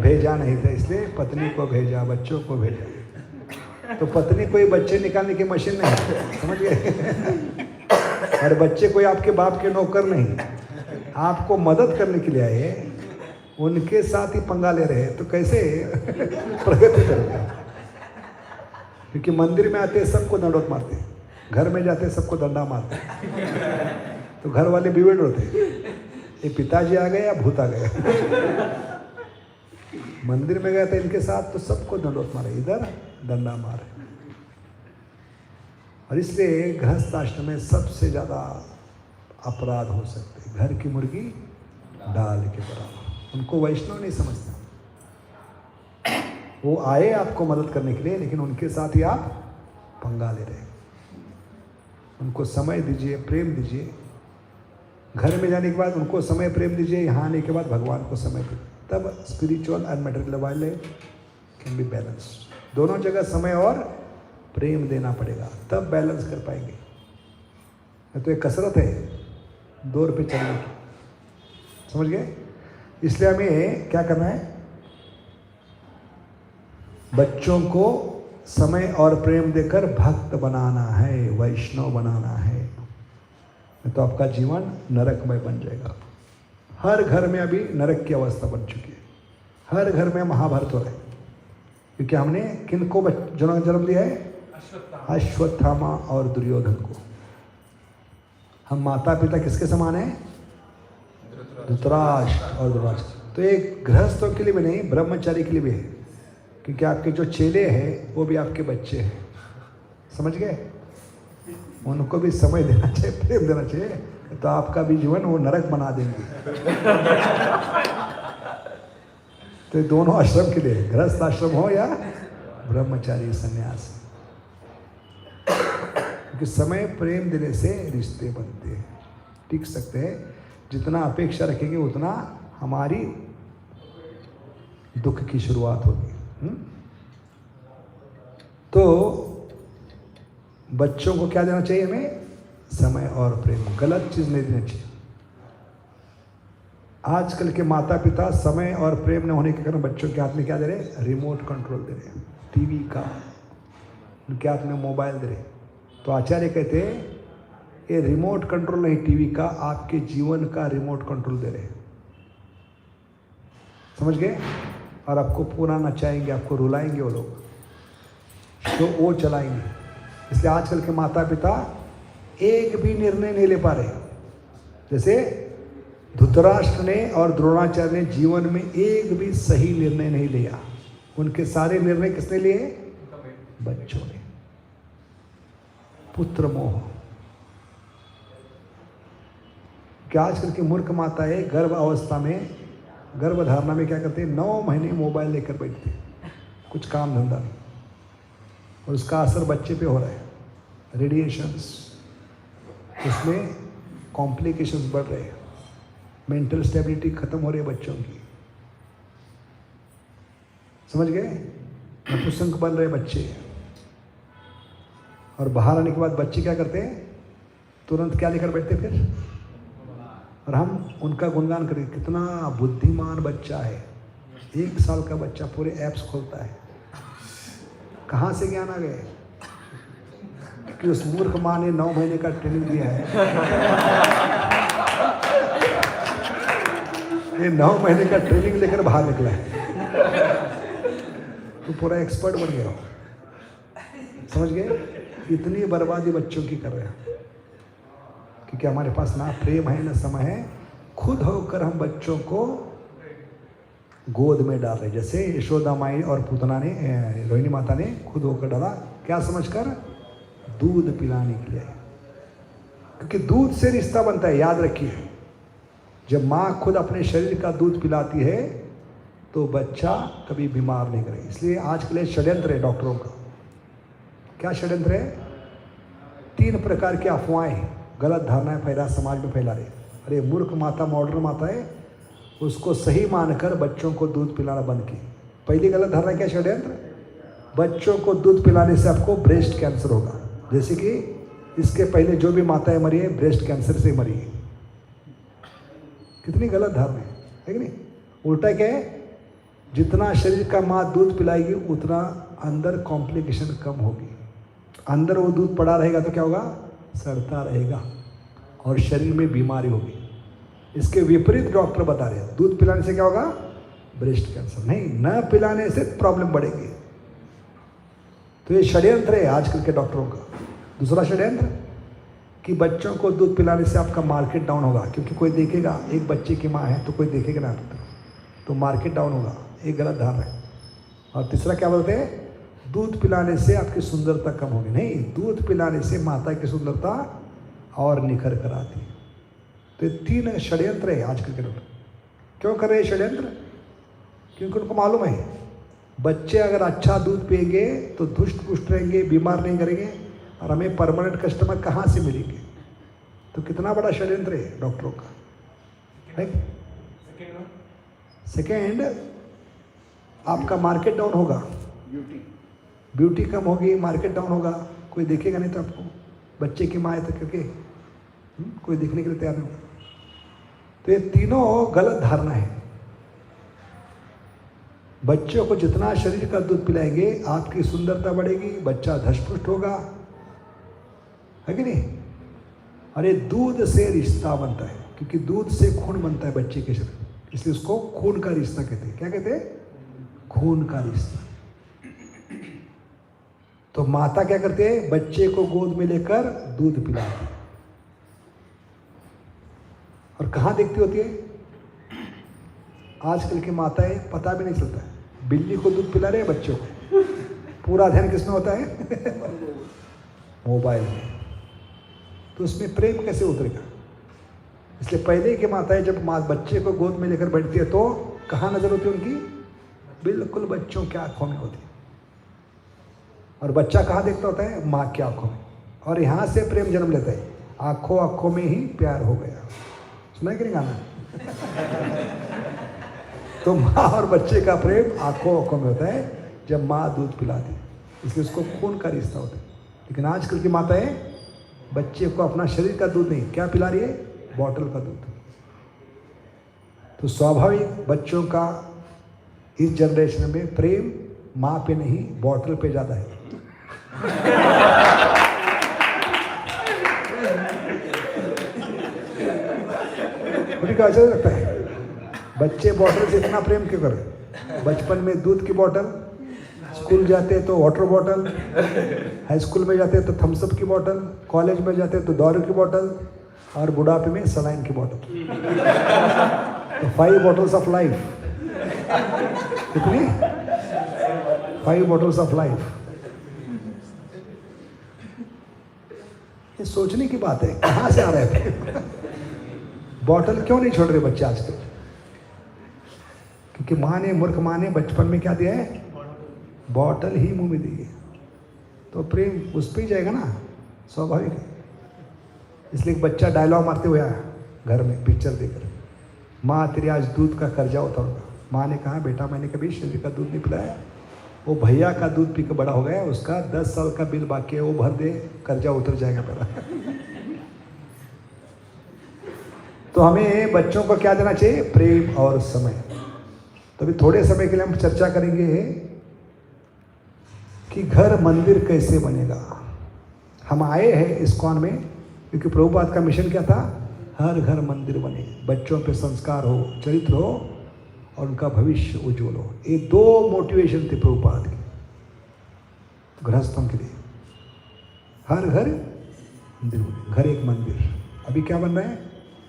भेजा नहीं था, इसलिए पत्नी को भेजा, बच्चों को भेजा। तो पत्नी कोई बच्चे निकालने की मशीन नहीं, समझ गए? और बच्चे कोई आपके बाप के नौकर नहीं, आपको मदद करने के लिए आए। उनके साथ ही पंगा ले रहे, तो कैसे प्रगति करोगे? क्योंकि मंदिर में आते सबको दंडोत मारते, घर में जाते सबको डंडा मारते, तो घर वाले बिगड़ होते, ये पिताजी आ गए या भूत आ गए। मंदिर में गए थे इनके साथ, तो सबको दंडोत मारे, इधर डंडा मारे। और इसलिए गृहस्थ आश्रम में सबसे ज़्यादा अपराध हो सकते हैं। घर की मुर्गी डाल के बराबर। उनको वैष्णव नहीं समझता। वो आए आपको मदद करने के लिए, लेकिन उनके साथ ही आप पंगा ले रहे हैं। उनको समय दीजिए, प्रेम दीजिए। घर में जाने के बाद उनको समय प्रेम दीजिए, यहाँ आने के बाद भगवान को समय दीजिए। तब spiritual and material life can be balance. दोनों जगह समय और प्रेम देना पड़ेगा, तब बैलेंस कर पाएंगे। तो ये कसरत है दौर पे चलने की, समझ गए? इसलिए हमें क्या करना है? बच्चों को समय और प्रेम देकर भक्त बनाना है, वैष्णव बनाना है। तो आपका जीवन नरकमय बन जाएगा। हर घर में अभी नरक की अवस्था बन चुकी है। हर घर में महाभारत हो रहा है, क्योंकि हमने किनको जन्म दिया है? अश्वत्थामा और दुर्योधन को। हम माता पिता किसके समान हैं? धृतराष्ट्र और दुर्योधन। तो एक गृहस्थों के लिए भी नहीं, ब्रह्मचारी के लिए भी है, क्योंकि आपके जो चेले हैं वो भी आपके बच्चे हैं। समझ गए? उनको भी समय देना चाहिए, प्रेम देना चाहिए, तो आपका भी जीवन वो नरक बना देंगे। तो ये दोनों आश्रम के लिए, गृहस्थ आश्रम हो या ब्रह्मचारी संन्यास, क्योंकि समय प्रेम देने से रिश्ते बनते हैं, टिक सकते हैं। जितना अपेक्षा रखेंगे उतना हमारी दुख की शुरुआत होगी। तो बच्चों को क्या देना चाहिए हमें? समय और प्रेम। गलत चीज नहीं देना चाहिए। आजकल के माता पिता समय और प्रेम न होने के कारण बच्चों के हाथ में क्या दे रहे? रिमोट कंट्रोल दे रहे, टीवी का, उनके हाथ में मोबाइल दे रहे। तो आचार्य कहते हैं ये रिमोट कंट्रोल नहीं टीवी का, आपके जीवन का रिमोट कंट्रोल दे रहे। समझ गए? और आपको पूरा नचाएंगे, आपको रुलाएंगे वो लोग, तो वो चलाएंगे। इसलिए आजकल के माता पिता एक भी निर्णय नहीं ले पा रहे। जैसे धृतराष्ट्र ने और द्रोणाचार्य ने जीवन में एक भी सही निर्णय नहीं लिया। उनके सारे निर्णय किसने लिए? बच्चों ने। पुत्र मोह। क्या आजकल की मूर्ख माताएं गर्भ अवस्था में, गर्भधारणा में क्या करते हैं? 9 महीने मोबाइल लेकर बैठते हैं, कुछ काम धंधा नहीं, और उसका असर बच्चे पे हो रहा है। रेडिएशंस, उसमें कॉम्प्लिकेशंस बढ़ रहे हैं, मेंटल स्टेबिलिटी खत्म हो रही है बच्चों की। समझ गए? नपुंसक बन रहे बच्चे। और बाहर आने के बाद बच्चे क्या करते हैं? तुरंत क्या लेकर बैठते फिर? और हम उनका गुणगान करें, कितना बुद्धिमान बच्चा है। 1 साल का बच्चा पूरे ऐप्स खोलता है। कहाँ से ज्ञान आ गए? कि उस मूर्ख माँ ने 9 महीने का ट्रेनिंग दिया है। ये 9 महीने का ट्रेनिंग लेकर बाहर निकला है, तो पूरा एक्सपर्ट बन गया हो। समझ गए? इतनी बर्बादी बच्चों की कर रहे हैं, क्योंकि हमारे पास ना प्रेम है ना समय है। खुद होकर हम बच्चों को गोद में डाल रहे, जैसे यशोदा माई और पूतना ने, रोहिणी माता ने खुद होकर डाला, क्या समझकर? दूध पिलाने के लिए। क्योंकि दूध से रिश्ता बनता है, याद रखिए। जब माँ खुद अपने शरीर का दूध पिलाती है तो बच्चा कभी बीमार नहीं करेगा। इसलिए आजकल ये षड्यंत्र है डॉक्टरों का। क्या षड्यंत्र है? 3 प्रकार की अफवाहें, गलत धारणाएं फैला, समाज में फैला रहे। अरे मूर्ख माता, मॉडर्न माता है, उसको सही मानकर बच्चों को दूध पिलाना बंद की। पहली गलत धारणा क्या? षड्यंत्र। बच्चों को दूध पिलाने से आपको ब्रेस्ट कैंसर होगा। जैसे कि इसके पहले जो भी माताएं मरी है ब्रेस्ट कैंसर से मरी है। कितनी गलत धारणा है कि नहीं? उल्टा क्या है? जितना शरीर का माँ दूध पिलाएगी उतना अंदर कॉम्प्लिकेशन कम होगी। अंदर वो दूध पड़ा रहेगा तो क्या होगा? सड़ता रहेगा और शरीर में बीमारी होगी। इसके विपरीत डॉक्टर बता रहे हैं, दूध पिलाने से क्या होगा? ब्रेस्ट कैंसर नहीं, न पिलाने से प्रॉब्लम बढ़ेगी। तो ये षड्यंत्र है आजकल के डॉक्टरों का। दूसरा षड्यंत्र कि बच्चों को दूध पिलाने से आपका मार्केट डाउन होगा, क्योंकि कोई देखेगा, एक बच्चे की माँ है तो कोई देखेगा ना, तो मार्केट डाउन होगा। एक गलत धारणा है। और तीसरा क्या बोलते हैं? दूध पिलाने से आपकी सुंदरता कम होगी। नहीं, दूध पिलाने से माता की सुंदरता और निखर कर आती है। तो ये 3 षड्यंत्र है आजकल के डॉक्टर। क्यों कर रहे हैं षड्यंत्र? क्योंकि उनको मालूम है बच्चे अगर अच्छा दूध पिएंगे तो धुष्ट पुष्ट रहेंगे, बीमार नहीं करेंगे, और हमें परमानेंट कस्टमर कहाँ से मिलेंगे। तो कितना बड़ा षड्यंत्र है डॉक्टरों का, है? सेकेंड, आपका मार्केट डाउन होगा, ब्यूटी कम होगी, मार्केट डाउन होगा, कोई देखेगा नहीं तो आपको। बच्चे की माँ है तो क्योंकि कोई देखने के लिए तैयार नहीं होगा। तो ये तीनों गलत धारणा है। बच्चों को जितना शरीर का दूध पिलाएंगे आपकी सुंदरता बढ़ेगी, बच्चा धष्टपुष्ट होगा, है कि नहीं? और ये दूध से रिश्ता बनता है, क्योंकि दूध से खून बनता है बच्चे के शरीर, इसलिए उसको खून का रिश्ता कहते हैं। क्या कहते हैं? खून का रिश्ता। तो माता क्या करते हैं? बच्चे को गोद में लेकर दूध पिलाती है। और कहाँ देखती होती है? आजकल की माताएं पता भी नहीं चलता है, बिल्ली को दूध पिला रहे हैं बच्चों को, पूरा ध्यान किसमें होता है? मोबाइल में। तो उसमें प्रेम कैसे उतरेगा? इसलिए पहले की माताएं जब बच्चे को गोद में लेकर बैठती है तो कहाँ नजर होती है उनकी? बिल्कुल बच्चों की आंखों में होती है। और बच्चा कहाँ देखता होता है? माँ की आंखों में। और यहाँ से प्रेम जन्म लेता है, आंखों आंखों में ही प्यार हो गया। सुना कि नहीं गाना? तो माँ और बच्चे का प्रेम आंखों आंखों में होता है जब माँ दूध पिलाती है, इसलिए उसको खून का रिश्ता होता है। लेकिन आजकल की माताएं बच्चे को अपना शरीर का दूध नहीं, क्या पिला रही है? बॉटल का दूध। तो स्वाभाविक बच्चों का इस जनरेशन में प्रेम माँ पे नहीं बॉटल पे ज़्यादा है। मुझे क्या अच्छा लगता है, बच्चे बॉटल से इतना प्रेम क्यों करें? बचपन में दूध की बॉटल, स्कूल जाते तो वाटर बॉटल, हाई स्कूल में जाते तो थम्स अप की बॉटल, कॉलेज में जाते तो दारू की बॉटल, और बुढ़ापे में सलाइन की बॉटल। तो 5 बॉटल्स ऑफ लाइफ। कितनी? 5 बॉटल्स ऑफ लाइफ। ये सोचने की बात है, कहाँ से आ रहे हैं? बॉटल क्यों नहीं छोड़ रहे बच्चे आजकल? क्योंकि माँ ने, मूर्ख माँ ने बचपन में क्या दिया है? बॉटल ही मुंह में दी है। तो प्रेम उस पर ही जाएगा ना, स्वाभाविक है। इसलिए बच्चा डायलॉग मारते हुए आया घर में पिक्चर देखकर, माँ तेरे आज दूध का कर्जा उतरगा। माँ ने कहा बेटा मैंने कभी शरीर का दूध नहीं पिलाया, वो भैया का दूध पी के बड़ा हो गया, उसका 10 साल का बिल बाकी है, वो भर दे, कर्जा उतर जाएगा मेरा। तो हमें बच्चों को क्या देना चाहिए? प्रेम और समय। तो अभी थोड़े समय के लिए हम चर्चा करेंगे कि घर मंदिर कैसे बनेगा। हम आए हैं इस्कॉन में क्योंकि प्रभुपाद का मिशन क्या था? हर घर मंदिर बने, बच्चों पे संस्कार हो, चरित्र हो और उनका भविष्य उज्जवल हो। ये 2 मोटिवेशन थे प्रभुपाद की गृहस्थों के लिए। हर घर मंदिर बने, घर एक मंदिर। अभी क्या बन रहा है?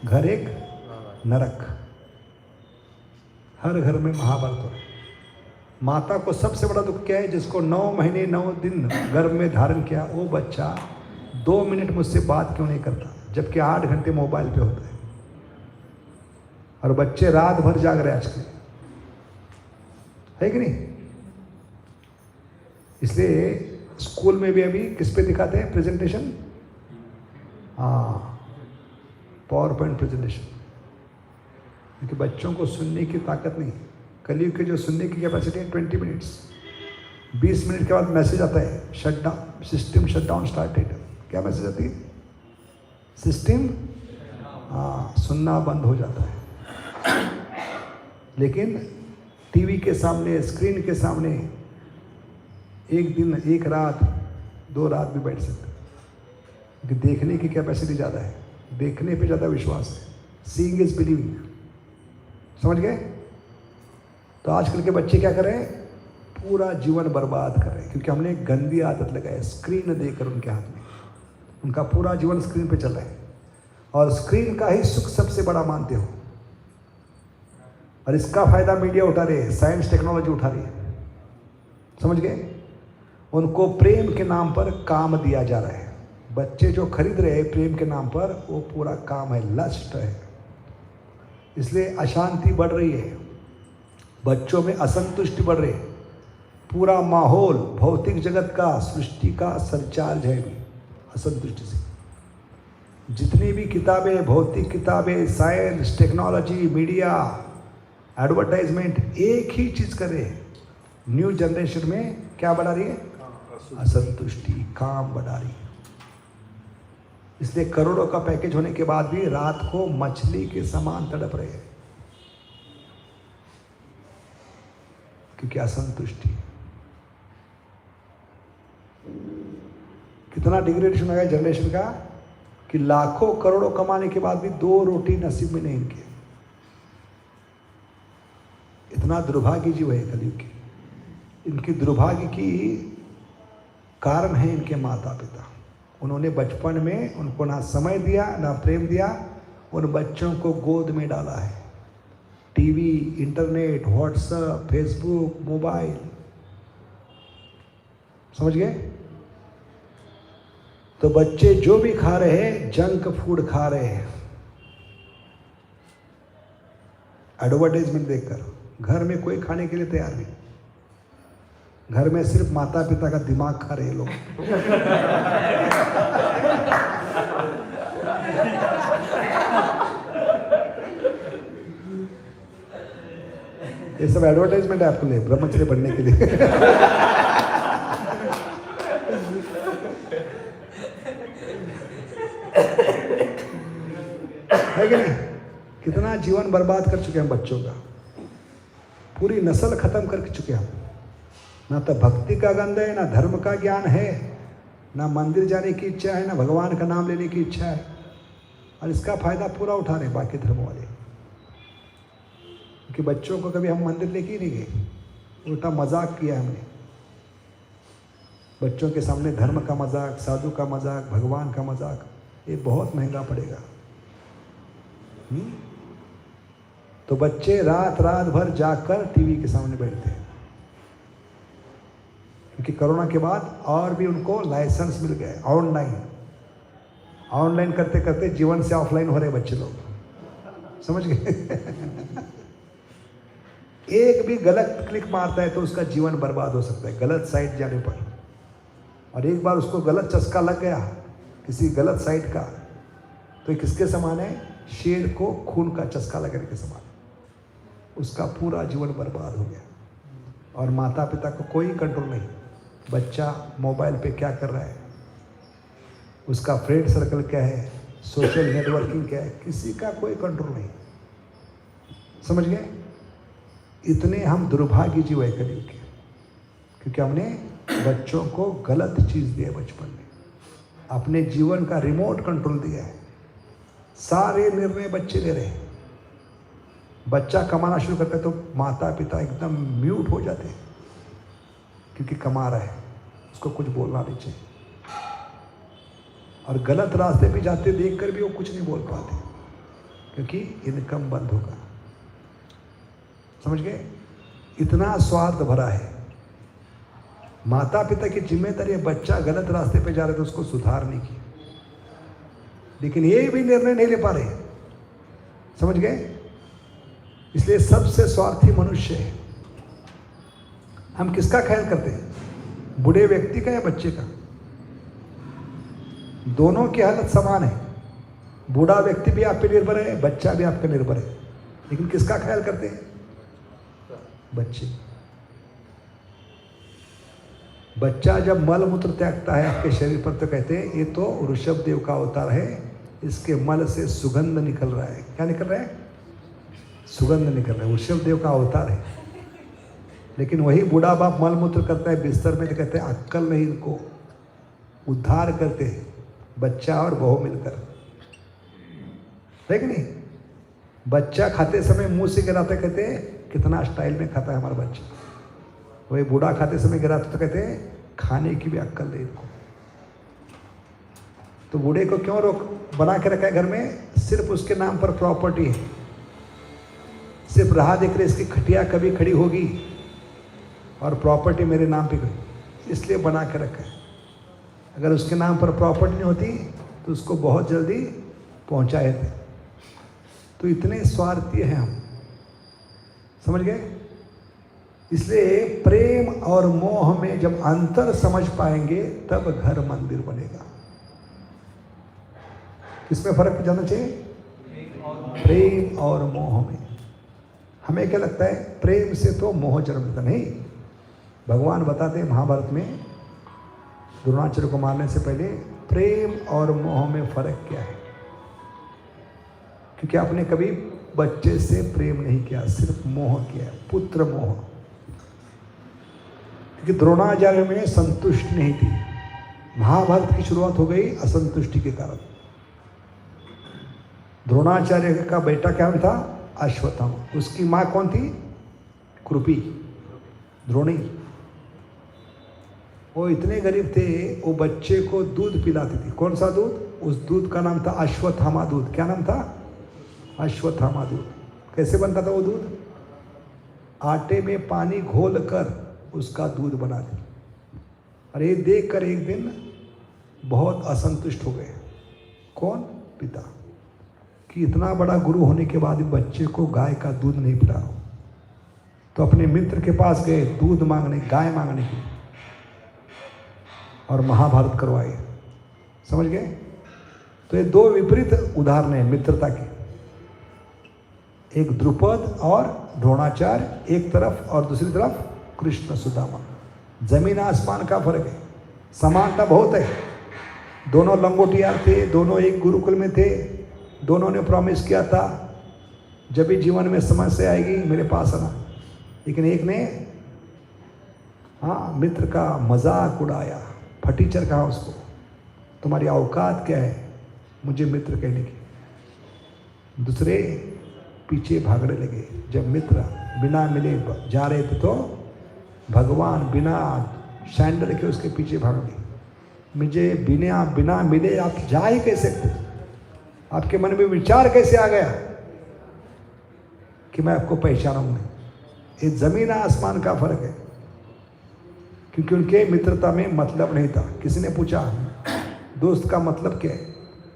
घर एक नरक। हर घर में महाभारत हो रहा है। माता को सबसे बड़ा दुख क्या है? जिसको 9 महीने 9 दिन गर्भ में धारण किया, वो बच्चा 2 मिनट मुझसे बात क्यों नहीं करता, जबकि 8 घंटे मोबाइल पे होता है। और बच्चे रात भर जाग रहे आजकल, है कि नहीं? इसलिए स्कूल में भी अभी किस पे दिखाते हैं प्रेजेंटेशन? हाँ, पावर पॉइंट प्रेजेंटेशन। क्योंकि बच्चों को सुनने की ताकत नहीं। कलयुग के जो सुनने की कैपेसिटी है 20 मिनट्स। 20 मिनट के बाद मैसेज आता है, shut down, system shut down started. क्या मैसेज आती है? सिस्टम, हाँ, सुनना बंद हो जाता है। लेकिन टीवी के सामने, स्क्रीन के सामने एक दिन, एक रात, 2 रात भी बैठ सकते, क्योंकि देखने की कैपेसिटी ज़्यादा है, देखने पे ज़्यादा विश्वास है। Seeing is believing. समझ गए? तो आजकल के बच्चे क्या कर रहे हैं? पूरा जीवन बर्बाद कर रहे हैं, क्योंकि हमने एक गंदी आदत लगाई, स्क्रीन देकर उनके हाथ में। उनका पूरा जीवन स्क्रीन पे चल रहा है और स्क्रीन का ही सुख सबसे बड़ा मानते हो। और इसका फायदा मीडिया उठा रही है, साइंस टेक्नोलॉजी उठा रही है। समझ गए? उनको प्रेम के नाम पर काम दिया जा रहा है। बच्चे जो खरीद रहे हैं प्रेम के नाम पर, वो पूरा काम है, लस्ट है। इसलिए अशांति बढ़ रही है, बच्चों में असंतुष्टि बढ़ रही है। पूरा माहौल भौतिक जगत का, सृष्टि का सरचार्ज है भी असंतुष्टि से। जितनी भी किताबें, भौतिक किताबें, साइंस, टेक्नोलॉजी, मीडिया, एडवर्टाइजमेंट एक ही चीज कर रहे हैं। न्यू जनरेशन में क्या बढ़ा रही है? असंतुष्टि, काम बढ़ा रही है। इसलिए करोड़ों का पैकेज होने के बाद भी रात को मछली के समान तड़प रहे हैं, क्योंकि असंतुष्टि। कितना डिग्रेडेशन हो गया जनरेशन का कि लाखों करोड़ों कमाने के बाद भी 2 रोटी नसीब में नहीं इनके। इतना दुर्भाग्य जीव है कलयुग की। इनकी दुर्भाग्य की कारण है इनके माता पिता। उन्होंने बचपन में उनको ना समय दिया, ना प्रेम दिया। उन बच्चों को गोद में डाला है। TV, internet, WhatsApp, Facebook, mobile. समझ गए? तो बच्चे जो भी खा रहे हैं, जंक फूड खा रहे हैं, एडवर्टाइजमेंट देखकर। घर में कोई खाने के लिए तैयार नहीं। घर में सिर्फ माता पिता का दिमाग खा रहे हैं लोग। ये सब एडवर्टाइजमेंट है आपके लिए, ब्रह्मचर्य पढ़ने के लिए। है कि नहीं? कितना जीवन बर्बाद कर चुके हैं बच्चों का, पूरी नस्ल खत्म कर चुके हैं। ना तो भक्ति का गंध है, ना धर्म का ज्ञान है, ना मंदिर जाने की इच्छा है, ना भगवान का नाम लेने की इच्छा है। और इसका फायदा पूरा उठा रहे बाकी धर्म वाले, क्योंकि बच्चों को कभी हम मंदिर लेके ही नहीं गए, उल्टा मजाक किया हमने। बच्चों के सामने धर्म का मजाक, साधु का मजाक, भगवान का मजाक, ये बहुत महंगा पड़ेगा। तो बच्चे रात रात भर जाकर टीवी के सामने बैठते हैं, क्योंकि कोरोना के बाद और भी उनको लाइसेंस मिल गए। ऑनलाइन करते करते जीवन से ऑफलाइन हो रहे बच्चे लोग। समझ गए? एक भी गलत क्लिक मारता है तो उसका जीवन बर्बाद हो सकता है, गलत साइट जाने पर। और एक बार उसको गलत चस्का लग गया किसी गलत साइट का, तो ये किसके समान है? शेर को खून का चस्का लगने के समान। उसका पूरा जीवन बर्बाद हो गया। और माता पिता को कोई कंट्रोल नहीं। बच्चा मोबाइल पे क्या कर रहा है, उसका फ्रेंड सर्कल क्या है, सोशल नेटवर्किंग क्या है, किसी का कोई कंट्रोल नहीं। समझ गए? इतने हम दुर्भाग्य जीव है कलयुग के, क्योंकि हमने बच्चों को गलत चीज़ दी है बचपन में। अपने जीवन का रिमोट कंट्रोल दिया है। सारे निर्णय बच्चे ले रहे हैं। बच्चा कमाना शुरू करता है तो माता पिता एकदम म्यूट हो जाते हैं, क्योंकि कमा रहा है, उसको कुछ बोलना नहीं चाहिए। और गलत रास्ते पे जाते देख कर भी वो कुछ नहीं बोल पाते, क्योंकि इनकम बंद होगा। समझ गए? इतना स्वार्थ भरा है। माता पिता की जिम्मेदारी है, बच्चा गलत रास्ते पे जा रहे तो उसको सुधारने की, लेकिन ये भी निर्णय नहीं ले पा रहे। समझ गए? इसलिए सबसे स्वार्थी मनुष्य है। हम किसका ख्याल करते हैं, बूढ़े व्यक्ति का या बच्चे का? दोनों की हालत समान है। बूढ़ा व्यक्ति भी आप पे निर्भर है, बच्चा भी आप पे निर्भर है, लेकिन किसका ख्याल करते हैं? बच्चे। बच्चा जब मल मूत्र त्यागता है आपके शरीर पर तो कहते हैं ये तो ऋषभ देव का अवतार है, इसके मल से सुगंध निकल रहा है। क्या निकल रहा है? सुगंध निकल रहा है, ऋषभ देव का अवतार है। लेकिन वही बूढ़ा बाप मल मूत्र करता है बिस्तर में तो कहते हैं अक्कल नहीं, इनको उद्धार करते हैं बच्चा और बहू मिलकर, है कि नहीं? बच्चा खाते समय मुंह से गिराते कहते हैं कितना स्टाइल में खाता है हमारा बच्चा। वही बूढ़ा खाते समय गिराते तो कहते हैं खाने की भी अक्कल नहीं इनको। तो बूढ़े को क्यों रोक बना के रखा है घर में? सिर्फ उसके नाम पर प्रॉपर्टी है, सिर्फ राह देख रहे इसकी खटिया कभी खड़ी होगी और प्रॉपर्टी मेरे नाम पे खड़ी, इसलिए बना के रखा है। अगर उसके नाम पर प्रॉपर्टी नहीं होती तो उसको बहुत जल्दी पहुंचा देते। तो इतने स्वार्थी हैं हम, समझ गए? इसलिए प्रेम और मोह में जब अंतर समझ पाएंगे तब घर मंदिर बनेगा। किसमें फर्क जानना चाहिए? प्रेम और मोह में। हमें क्या लगता है प्रेम से तो मोह जन्मता नहीं। भगवान बताते हैं महाभारत में द्रोणाचार्य को मारने से पहले प्रेम और मोह में फर्क क्या है। क्योंकि आपने कभी बच्चे से प्रेम नहीं किया, सिर्फ मोह किया, पुत्र मोह। क्योंकि द्रोणाचार्य में संतुष्टि नहीं थी, महाभारत की शुरुआत हो गई असंतुष्टि के कारण। द्रोणाचार्य का बेटा क्या था? अश्वत्थामा। उसकी माँ कौन थी? कृपी, द्रोणी। वो इतने गरीब थे, वो बच्चे को दूध पिलाती थी। कौन सा दूध? उस दूध का नाम था अश्वत्थामा दूध। क्या नाम था? अश्वत्थामा दूध। कैसे बनता था वो दूध? आटे में पानी घोल कर उसका दूध बना दी। और ये देख कर एक दिन बहुत असंतुष्ट हो गए। कौन? पिता, कि इतना बड़ा गुरु होने के बाद बच्चे को गाय का दूध नहीं पिला। तो अपने मित्र के पास गए दूध मांगने, गाय मांगने के लिए, और महाभारत करवाए। समझ गए? तो ये दो विपरीत उदाहरण हैं मित्रता के। एक द्रुपद और द्रोणाचार्य एक तरफ, और दूसरी तरफ कृष्ण सुदामा। जमीन आसमान का फर्क है, समानता बहुत है। दोनों लंगोटियार थे, दोनों एक गुरुकुल में थे, दोनों ने प्रॉमिस किया था जब भी जीवन में समस्या आएगी मेरे पास आना। लेकिन एक ने मित्र का मजाक उड़ाया, फटीचर कहा उसको, तुम्हारी औकात क्या है मुझे मित्र कहने की। दूसरे पीछे भागने लगे। जब मित्र बिना मिले जा रहे थे तो भगवान बिना सैंडल के उसके पीछे भाग गए। मुझे बिना मिले आप जा ही कैसे सकते? आपके मन में विचार कैसे आ गया कि मैं आपको पहचानूंगा? ये जमीन आसमान का फर्क है। क्योंकि उनके मित्रता में मतलब नहीं था। किसी ने पूछा दोस्त का मतलब क्या है,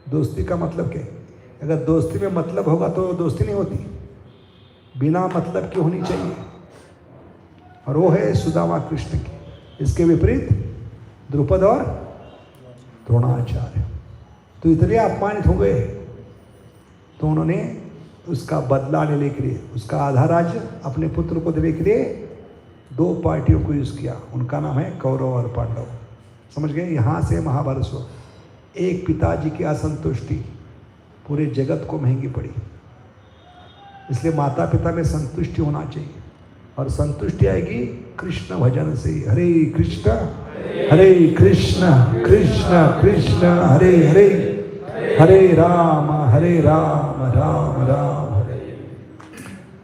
दोस्ती का मतलब क्या है? अगर दोस्ती में मतलब होगा तो दोस्ती नहीं होती, बिना मतलब की होनी चाहिए। और वो है सुदामा कृष्ण की। इसके विपरीत द्रुपद और द्रोणाचार्य। तो इतने अपमानित हो गए तो उन्होंने उसका बदला लेने के लिए, उसका आधा राज्य अपने पुत्र को देने के लिए दो पार्टियों को यूज किया। उनका नाम है कौरव और पांडव। समझ गए? यहाँ से महाभारत शुरू। एक पिताजी की असंतुष्टि पूरे जगत को महंगी पड़ी। इसलिए माता पिता में संतुष्टि होना चाहिए, और संतुष्टि आएगी कृष्ण भजन से। हरे कृष्ण कृष्ण कृष्ण हरे हरे, हरे राम राम राम हरे।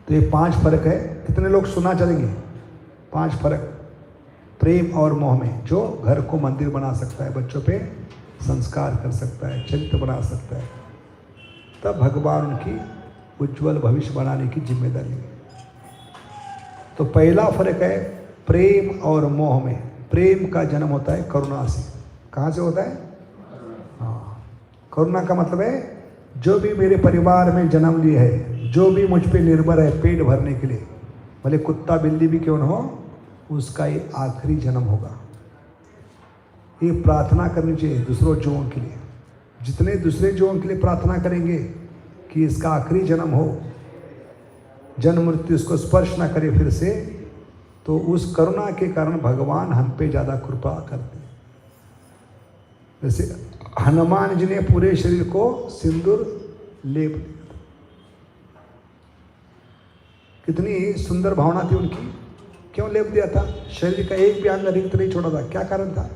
तो ये 5 फर्क है। कितने लोग सुना चलेंगे? 5 फर्क प्रेम और मोह में, जो घर को मंदिर बना सकता है, बच्चों पे संस्कार कर सकता है, चरित्र बना सकता है, तब भगवान उनकी उज्जवल भविष्य बनाने की जिम्मेदारी है। तो पहला फर्क है प्रेम और मोह में। प्रेम का जन्म होता है करुणा से। कहाँ से होता है? हाँ, करुणा का मतलब है जो भी मेरे परिवार में जन्म लिए है, जो भी मुझ पे निर्भर है पेट भरने के लिए, भले कुत्ता बिल्ली भी क्यों न हो, उसका ये आखिरी जन्म होगा। ये प्रार्थना करनी चाहिए दूसरों जीवों के लिए। जितने दूसरे जीवों के लिए प्रार्थना करेंगे कि इसका आखिरी जन्म हो, जन्म मृत्यु उसको स्पर्श ना करे फिर से, तो उस करुणा के कारण भगवान हम पे ज़्यादा कृपा करते हैं। जैसे हनुमान जी ने पूरे शरीर को सिंदूर लेप दिया था। कितनी सुंदर भावना थी उनकी। क्यों लेप दिया था? शरीर का एक भी अंग रिक्त नहीं छोड़ा था। क्या कारण था?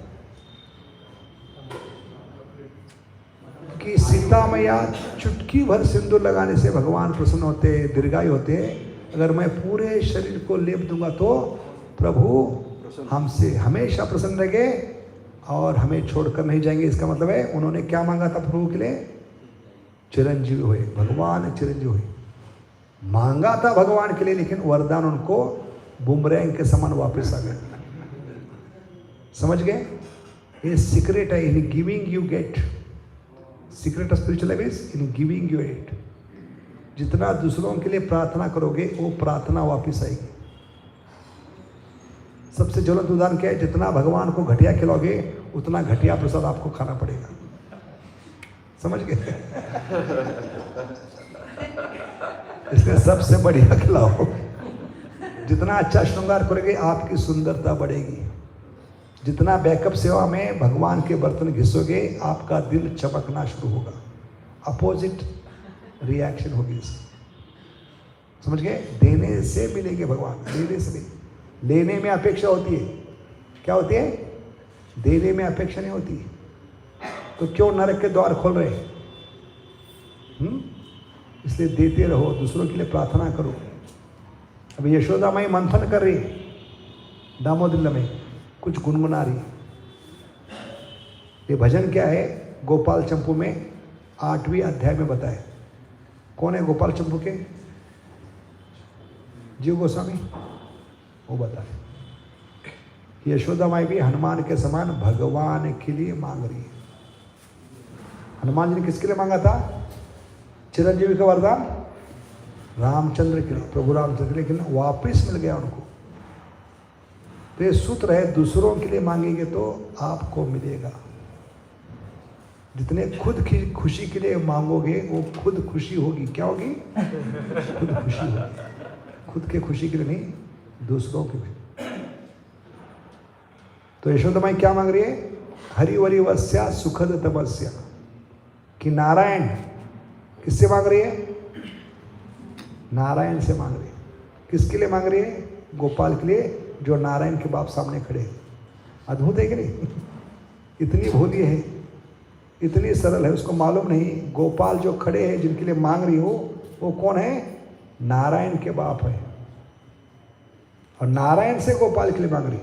कि सीता मैया चुटकी भर सिंदूर लगाने से भगवान प्रसन्न होते, दीर्घायु होते। अगर मैं पूरे शरीर को लेप दूंगा तो प्रभु हमसे हमेशा प्रसन्न रहेंगे और हमें छोड़कर नहीं जाएंगे। इसका मतलब है उन्होंने क्या मांगा था प्रभु के लिए? चिरंजीवी हुए, भगवान चिरंजीवी हुए। मांगा था भगवान के लिए, लेकिन वरदान उनको बुमरैंग के समान वापस आ गए। समझ गए? ये सीक्रेट है। In giving you get. Secret of spiritual life is in giving you it. जितना दूसरों के लिए प्रार्थना करोगे वो प्रार्थना वापस आएगी। सबसे ज्वलंत उदाहरण क्या है? जितना भगवान को घटिया खिलाओगे उतना घटिया प्रसाद आपको खाना पड़ेगा। समझ गए? इसलिए सबसे बढ़िया खिलाओ। जितना अच्छा श्रृंगार करोगे आपकी सुंदरता बढ़ेगी। जितना बैकअप सेवा में भगवान के बर्तन घिसोगे आपका दिल चमकना शुरू होगा। अपोजिट रिएक्शन होगी इसकी। समझ गए? देने से मिलेंगे भगवान, देने से मिलेंगे। लेने में अपेक्षा होती है। क्या होती है? देने में अपेक्षा नहीं होती। तो क्यों नरक के द्वार खोल रहे? इसलिए देते रहो, दूसरों के लिए प्रार्थना करो। अभी यशोदा माई मंथन कर रही है दामोदर में, कुछ गुनगुना रही। ये भजन क्या है? गोपाल चंपू में 8वें अध्याय में बताए। कौन है गोपाल चंपू के? जीव गोस्वामी। वो बताए यशोदा माई भी हनुमान के समान भगवान के लिए मांग रही है। हनुमान जी ने किसके लिए मांगा था? चिरंजीवी का वरदान रामचंद्र के लिए, प्रभु रामचंद्र, लेकिन वापस मिल गया उनको। तो ये सूत्र है, दूसरों के लिए मांगेंगे तो आपको मिलेगा। जितने खुद की खुशी के लिए मांगोगे वो खुद खुशी होगी। क्या होगी? खुद खुशी होगी। खुद के खुशी के लिए नहीं, दूसरों के लिए। तो यशोदा माई क्या मांग रही है? हरिवरी वस्या सुखद तपस्या। कि नारायण किससे मांग रही है? नारायण से मांग रही है। किसके लिए मांग रही है? गोपाल के लिए, जो नारायण के बाप सामने खड़े हैं। अद्भुत है कि नहीं? इतनी भोली है, इतनी सरल है, उसको मालूम नहीं गोपाल जो खड़े हैं जिनके लिए मांग रही हो वो कौन है? नारायण के बाप है। और नारायण से गोपाल के लिए मांग रही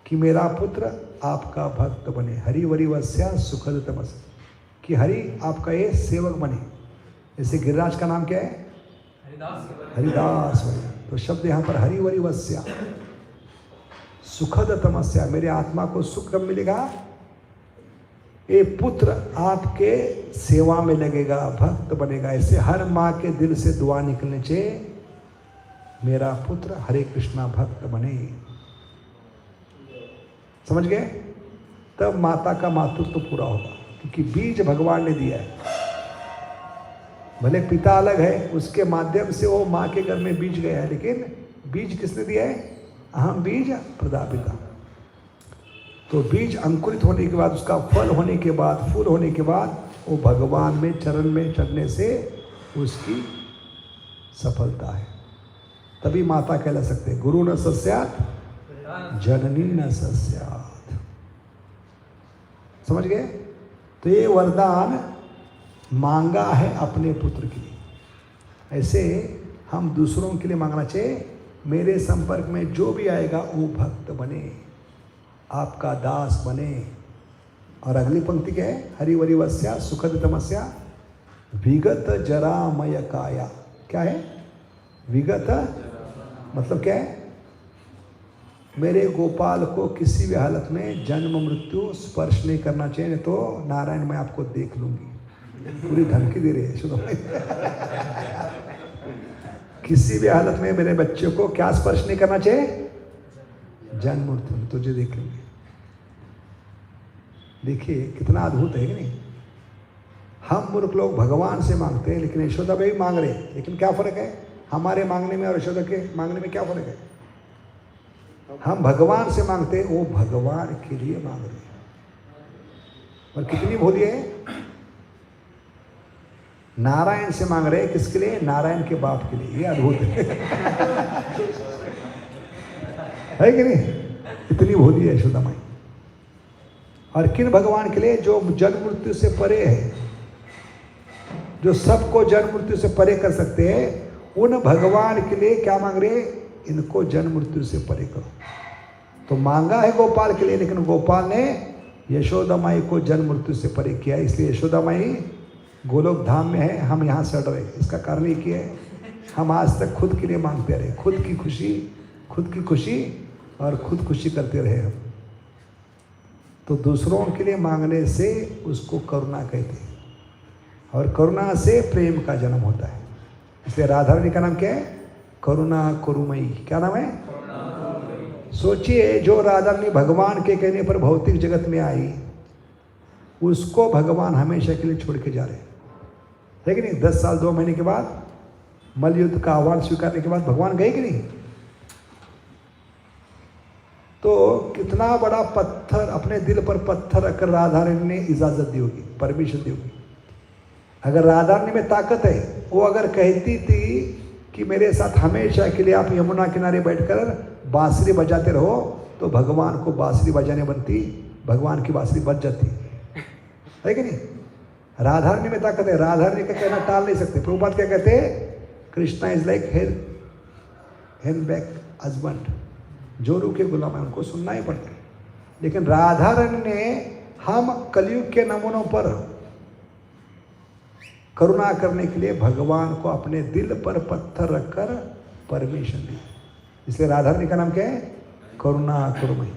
कि मेरा पुत्र आपका भक्त बने। हरि वरी वस्या सुखद तमस। कि हरि आपका ये सेवक बने। जैसे गिरिराज का नाम क्या है? हरिदास। तो शब्द यहाँ पर हरिवरी वस्या सुखद तमस्या। मेरे आत्मा को सुख कब मिलेगा? ये पुत्र आपके सेवा में लगेगा, भक्त बनेगा। ऐसे हर माँ के दिल से दुआ निकलने चाहिए, मेरा पुत्र हरे कृष्णा भक्त बने। समझ गए? तब माता का मातृत्व तो पूरा होगा, क्योंकि बीज भगवान ने दिया है। भले पिता अलग है, उसके माध्यम से वो माँ के घर में बीज गया है, लेकिन बीज किसने दिया है? अहम बीज प्रदापिता। तो बीज अंकुरित होने के बाद, उसका फल होने के बाद, फूल होने के बाद, वो भगवान में चरण में चढ़ने से उसकी सफलता है। तभी माता कहला सकते हैं, गुरु न सस्यात जननी न सस्यात। समझ गए? तो ये वरदान मांगा है अपने पुत्र के लिए। ऐसे हम दूसरों के लिए मांगना चाहिए, मेरे संपर्क में जो भी आएगा वो भक्त बने, आपका दास बने। और अगली पंक्ति क्या है? हरिवरिवस्या सुखद तमस्या विगत जरामय काया। क्या है विगत? मतलब क्या है? मेरे गोपाल को किसी भी हालत में जन्म मृत्यु स्पर्श नहीं करना चाहिए, नहीं तो नारायण मैं आपको देख लूंगी। पूरी धमकी दे रही है सुनो। किसी भी हालत में मेरे बच्चे को क्या स्पर्श नहीं करना चाहिए? जन्म मृत्यु, तुझे देख लूंगी। देखिए कितना अद्भुत है कि नहीं। हम मूर्ख लोग भगवान से मांगते हैं, लेकिन यशोदा भी मांग रहे हैं। लेकिन क्या फर्क है हमारे मांगने में और यशोदा के मांगने में? क्या फर्क है? हम भगवान से मांगते हैं, वो भगवान के लिए मांग रहे हैं। और कितनी भोली है, नारायण से मांग रहे हैं। किसके लिए? नारायण के बाप के लिए। ये अद्भुत है कि नहीं? इतनी भोली है यशोदा माई। और किन भगवान के लिए? जो जन्म मृत्यु से परे है, जो सबको जन्म मृत्यु से परे कर सकते हैं, उन भगवान के लिए क्या मांग रहे हैं? इनको जन्म मृत्यु से परे करो। तो मांगा है गोपाल के लिए, लेकिन गोपाल ने यशोदा माई को जन्म मृत्यु से परे किया। इसलिए यशोदा माई गोलोक धाम में है, हम यहाँ सड़ रहे। इसका कारण ये क्या है? हम आज तक खुद के लिए मांगते रहे, खुद की खुशी और खुद खुशी करते रहे हम। तो दूसरों के लिए मांगने से उसको करुणा कहते हैं, और करुणा से प्रेम का जन्म होता है। इसलिए राधा रानी का नाम क्या है? करुणा करुमयी। क्या नाम है? सोचिए, जो राधा रानी भगवान के कहने पर भौतिक जगत में आई, उसको भगवान हमेशा के लिए छोड़ के जा रहे हैं, है कि नहीं? 10 साल 2 महीने के बाद मल्ल युद्ध का आह्वान स्वीकारने के बाद भगवान गए कि नहीं? तो कितना बड़ा पत्थर, अपने दिल पर पत्थर रखकर राधा रानी ने इजाजत दी होगी, परमिशन दी होगी। अगर राधा रानी में ताकत है, वो अगर कहती थी कि मेरे साथ हमेशा के लिए आप यमुना किनारे बैठकर बांसुरी बजाते रहो, तो भगवान को बांसुरी बजाने बनती, भगवान की बांसुरी बज जाती, है कि नहीं? राधा रानी में ताकत है, राधा रानी का कहना टाल नहीं सकते। प्रभुपाद क्या कहते हैं? कृष्णा इज लाइक हेन बैक हस्बैंड, जोरू के गुलाम है, उनको सुनना ही पड़ता है। लेकिन राधा रानी ने हम कलयुग के नमूनों पर करुणा करने के लिए भगवान को अपने दिल पर पत्थर रखकर परमिशन दी। इसलिए राधा रानी का नाम क्या है? करुणा करुमयी।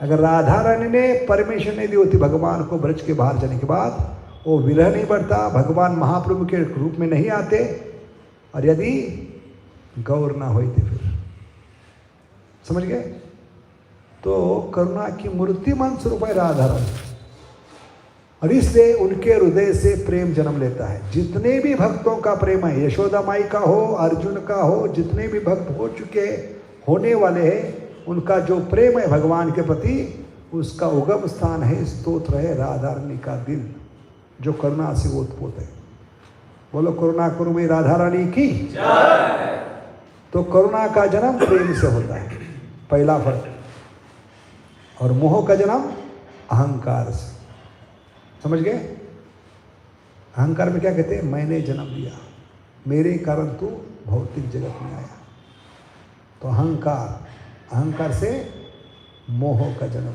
अगर राधा रानी ने परमिशन नहीं दी होती भगवान को ब्रज के बाहर जाने के बाद, वो विरह नहीं बढ़ता, भगवान महाप्रभु के रूप में नहीं आते, और यदि गौर ना होती फिर, समझ गए? तो करुणा की मूर्तिमान स्वरूप है राधा रानी, और इसलिए उनके हृदय से प्रेम जन्म लेता है। जितने भी भक्तों का प्रेम है, यशोदा माई का हो, अर्जुन का हो, जितने भी भक्त हो चुके होने वाले हैं, उनका जो प्रेम है भगवान के प्रति, उसका उगम स्थान है, स्तोत्र है राधा रानी का दिल, जो करुणा से ओतप्रोत है। बोलो करुणा करुमयी राधा रानी की जय। तो करुणा का जन्म प्रेम से होता है, पहला फर्क। और मोह का जन्म अहंकार से। समझ गए? अहंकार में क्या कहते हैं? मैंने जन्म लिया, मेरे कारण तू भौतिक जगत में आया। तो अहंकार से मोह का जन्म,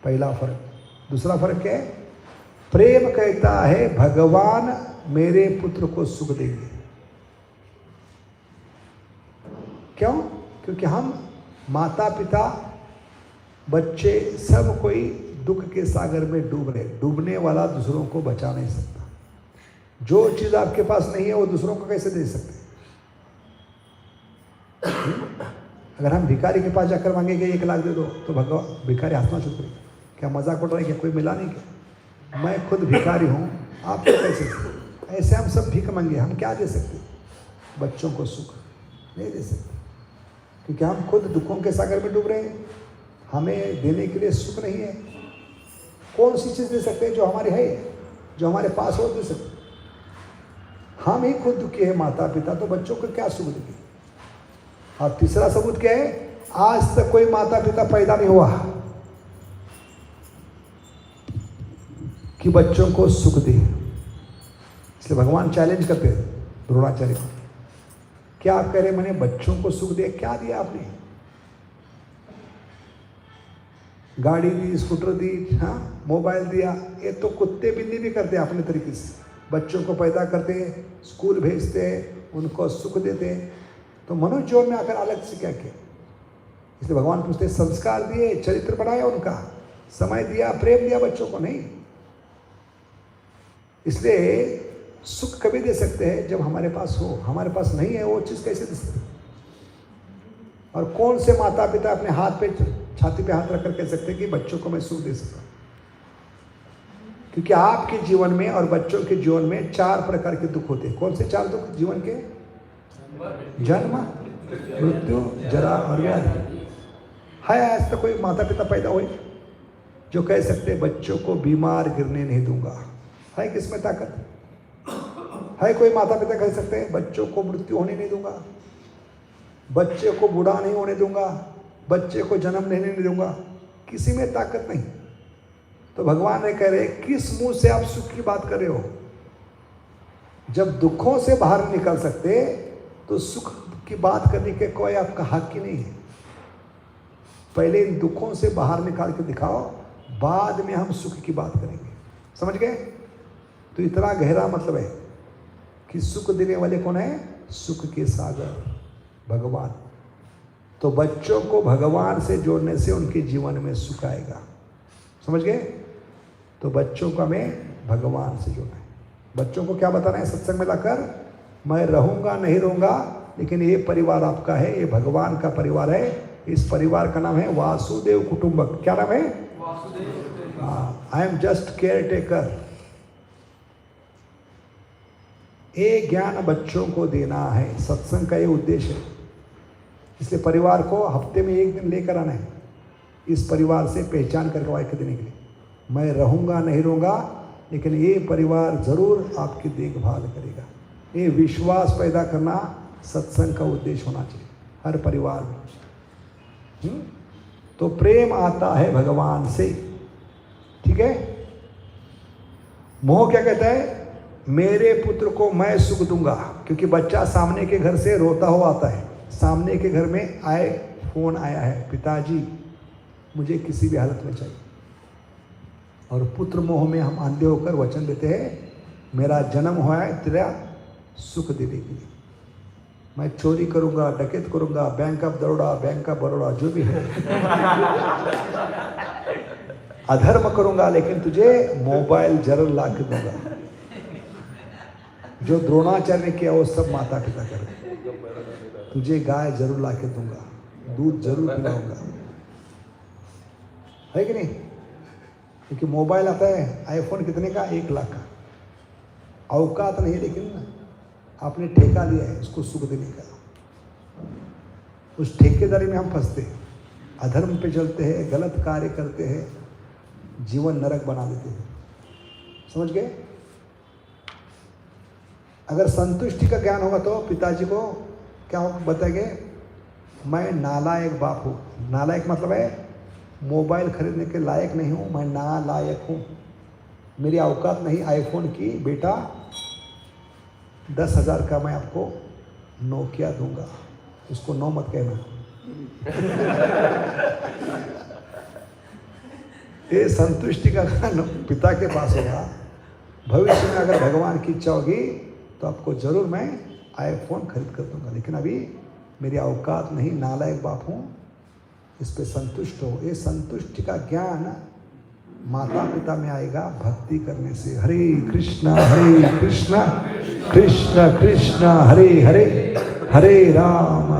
पहला फर्क। दूसरा फर्क क्या है? प्रेम कहता है भगवान मेरे पुत्र को सुख देंगे। क्यों? क्योंकि हम माता पिता बच्चे सब कोई दुख के सागर में डूब रहे। डूबने वाला दूसरों को बचा नहीं सकता। जो चीज़ आपके पास नहीं है वो दूसरों को कैसे दे सकते? अगर हम भिखारी के पास जाकर मांगेंगे 1 लाख दे दो, तो भगवान भिखारी हंसना शुरू करेगा, क्या मजाक उड़ रहा है, क्या कोई मिला नहीं? क्या मैं खुद भिखारी हूँ, आप तो कैसे? ऐसे हम सब भीख मांगे, हम क्या दे सकते? बच्चों को सुख नहीं दे सकते, क्योंकि हम खुद दुखों के सागर में डूब रहे हैं। हमें देने के लिए सुख नहीं है। कौन सी चीज़ दे सकते हैं जो हमारे है, जो हमारे पास हो? दे सकते? हम ही खुद दुखी है माता पिता, तो बच्चों को क्या सुख देंगे? और तीसरा सबूत क्या है? आज तक कोई माता पिता पैदा नहीं हुआ कि बच्चों को सुख दे। इसलिए भगवान चैलेंज करते हैं द्रोणाचार्य को, क्या आप कह रहे मैंने बच्चों को सुख दिया? क्या दिया आपने? गाड़ी दी, स्कूटर दी, हाँ, मोबाइल दिया। ये तो कुत्ते बिल्ली भी करते हैं अपने तरीके से। बच्चों को पैदा करते, स्कूल भेजते, उनको सुख देते। तो मनुष्य जीवन में आकर अलग से क्या किया? इसलिए भगवान पूछते संस्कार दिए, चरित्र बनाया, उनका समय दिया, प्रेम दिया बच्चों को? नहीं। इसलिए सुख कभी दे सकते हैं जब हमारे पास हो, हमारे पास नहीं है वो चीज़ कैसे दे सकते? और कौन से माता पिता अपने हाथ पे, छाती पे हाथ रखकर कह सकते हैं कि बच्चों को मैं सुख दे सकता? क्योंकि आपके जीवन में और बच्चों के जीवन में 4 प्रकार के दुख होते हैं। कौन से 4 दुख जीवन के? जन्म, मृत्यु, जरा और व्याधि। है आज तक कोई माता पिता पैदा हुए जो कह सकते बच्चों को बीमार गिरने नहीं दूंगा? है किसमें ताकत? है कोई माता पिता कह सकते हैं बच्चों को मृत्यु होने नहीं दूंगा, बच्चे को बूढ़ा नहीं होने दूंगा, बच्चे को जन्म लेने नहीं दूंगा? किसी में ताकत नहीं। तो भगवान ने कह रहे किस मुंह से आप सुख की बात कर रहे हो? जब दुखों से बाहर नहीं निकल सकते तो सुख की बात करने के कोई आपका हक ही नहीं है। पहले इन दुखों से बाहर निकाल के दिखाओ, बाद में हम सुख की बात करेंगे। समझ गए? तो इतना गहरा मतलब है कि सुख देने वाले कौन है? सुख के सागर भगवान। तो बच्चों को भगवान से जोड़ने से उनके जीवन में सुख आएगा। समझ गए? तो बच्चों को हमें भगवान से जोड़ना है। बच्चों को क्या बताना है सत्संग में लाकर? मैं रहूँगा नहीं रहूँगा, लेकिन ये परिवार आपका है, ये भगवान का परिवार है। इस परिवार का नाम है वासुदेव कुटुंबक। क्या नाम है? Vasudev. I am just care taker. ये ज्ञान बच्चों को देना है, सत्संग का ये उद्देश्य है। इसलिए परिवार को हफ्ते में 1 दिन लेकर आना है, इस परिवार से पहचान करके वाक्य देने के लिए। मैं रहूँगा नहीं रहूँगा, लेकिन ये परिवार जरूर आपकी देखभाल करेगा। ये विश्वास पैदा करना सत्संग का उद्देश्य होना चाहिए हर परिवार में। तो प्रेम आता है भगवान से। ठीक है? मोह क्या कहता है? मेरे पुत्र को मैं सुख दूंगा। क्योंकि बच्चा सामने के घर से रोता हुआ आता है, सामने के घर में आए फोन आया है, पिताजी मुझे किसी भी हालत में चाहिए। और पुत्र मोह में हम अंधे होकर वचन देते हैं मेरा जन्म हुआ है तेरा सुख देने के लिए। मैं चोरी करूंगा, डकैत करूंगा, बैंक ऑफ बड़ौदा जो भी है अधर्म करूंगा, लेकिन तुझे मोबाइल जरूर ला के दूंगा। जो द्रोणाचार्य ने किया वो सब माता पिता कर। तुझे गाय जरूर ला के दूंगा, दूध जरूर पिलाऊंगा। है कि नहीं? क्योंकि मोबाइल आता है आईफोन कितने का? 1 लाख का। औकात नहीं, लेकिन आपने ठेका लिया है उसको सुख देने का। उस ठेकेदारी में हम फंसते हैं, अधर्म पे चलते हैं, गलत कार्य करते हैं, जीवन नरक बना देते हैं। समझ गए? अगर संतुष्टि का ज्ञान होगा तो पिताजी को क्या बताएंगे? मैं नालायक बाप हूँ। नालायक मतलब है मोबाइल खरीदने के लायक नहीं हूँ, मैं नालायक हूँ, मेरी औकात नहीं आईफोन की। बेटा 10,000 का मैं आपको नोकिया दूंगा, उसको नो मत कहना। ये संतुष्टि का पिता के पास होगा। भविष्य में अगर भगवान की इच्छा होगी तो आपको जरूर मैं आईफोन खरीद कर दूंगा, लेकिन अभी मेरी औकात नहीं, नालायक बाप हूँ, इस पे संतुष्ट हो। ये संतुष्टि का ज्ञान माता पिता में आएगा भक्ति करने से। हरे कृष्णा कृष्ण कृष्ण हरे हरे, हरे राम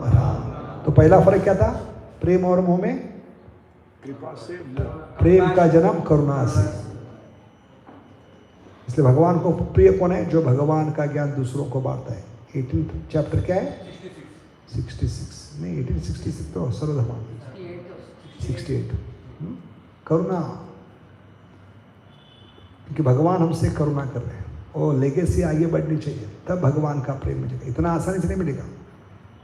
राम। तो पहला फर्क क्या था प्रेम और मोह में? कृपा से। प्रेम का जन्म करुणा से। इसलिए भगवान को प्रिय कौन है? जो भगवान का ज्ञान दूसरों को बांटता है। 18th चैप्टर क्या है? 66 नहीं, 1866 तो सर्वधर्म 68 करुणा। क्योंकि भगवान हमसे करुणा कर रहे हैं और लेगेसी आगे बढ़नी चाहिए, तब भगवान का प्रेम मिलेगा। इतना आसानी से नहीं मिलेगा।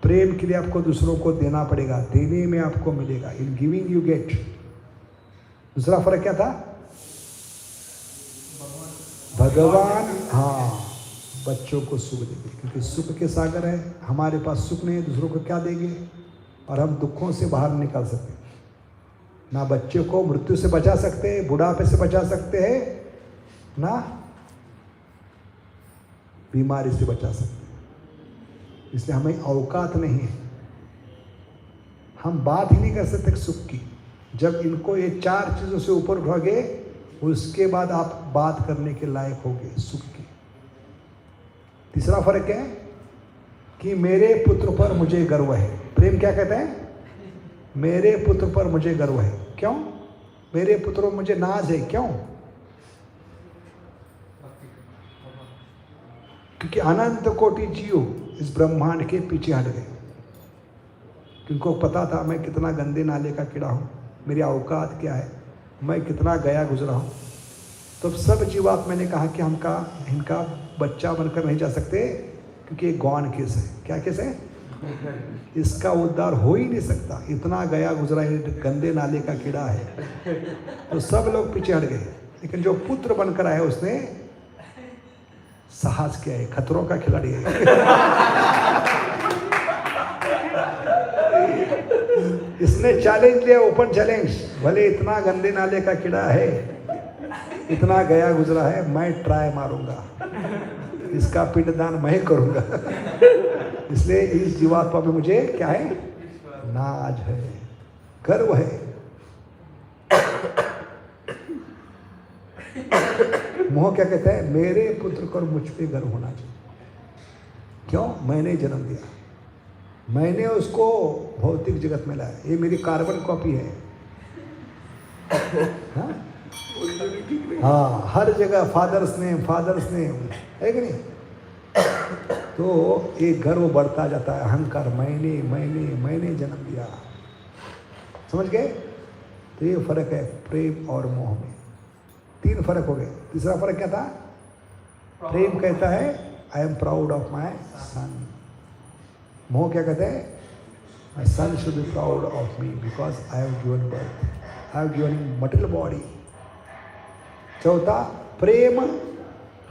प्रेम के लिए आपको दूसरों को देना पड़ेगा, देने में आपको मिलेगा। In giving you get. दूसरा फर्क क्या था? भगवान हाँ बच्चों को सुख देंगे, क्योंकि सुख के सागर है। हमारे पास सुख नहीं है, दूसरों को क्या देंगे? और हम दुखों से बाहर नहीं निकाल सकते। ना बच्चे को मृत्यु से बचा सकते हैं, बुढ़ापे से बचा सकते हैं, ना बीमारी से बचा सकते हैं। इसलिए हमें औकात नहीं है, हम बात ही नहीं कर सकते सुख की। जब इनको ये 4 चीज़ों से ऊपर उठोगे, उसके बाद आप बात करने के लायक होगे सुख की। तीसरा फर्क है कि मेरे पुत्र पर मुझे गर्व है। प्रेम क्या कहता है? मेरे पुत्र पर मुझे गर्व है। क्यों? मेरे पुत्र पर मुझे नाज है। क्यों? क्योंकि अनंत कोटि जीव इस ब्रह्मांड के पीछे हट गए। उनको पता था मैं कितना गंदे नाले का कीड़ा हूँ, मेरी औकात क्या है, मैं कितना गया गुजरा हूँ। तो सब जीवात्मा ने कहा कि इनका बच्चा बनकर नहीं जा सकते, क्योंकि एक गौन केस है। क्या केस है? इसका उद्धार हो ही नहीं सकता, इतना गया गुजरा गंदे नाले का कीड़ा है। तो सब लोग पीछे हट गए। लेकिन जो पुत्र बनकर आया उसने साहस किया है, खतरों का खिलाड़ी है। इसने चैलेंज लिया, ओपन चैलेंज। भले इतना गंदे नाले का कीड़ा है, इतना गया गुजरा है, मैं ट्राई मारूंगा, इसका पिंडदान मैं करूंगा। इसलिए इस जीवात्मा में मुझे क्या है? नाज है, गर्व है। मोह क्या कहता है? मेरे पुत्र को मुझ पे गर्व होना चाहिए। क्यों? मैंने जन्म दिया, मैंने उसको भौतिक जगत में लाया, ये मेरी कार्बन कॉपी है। हाँ, हर जगह फादर्स नेम है कि नहीं? तो एक गर्व बढ़ता जाता है, अहंकार, मैंने जन्म दिया। समझ गए? तो ये फर्क है प्रेम और मोह में। 3 फर्क हो गए। तीसरा फर्क क्या था? प्रेम कहता है I am proud of my son. मोह क्या कहते हैं? My son should be proud of me because I have given birth, I have given material body. चौथा प्रेम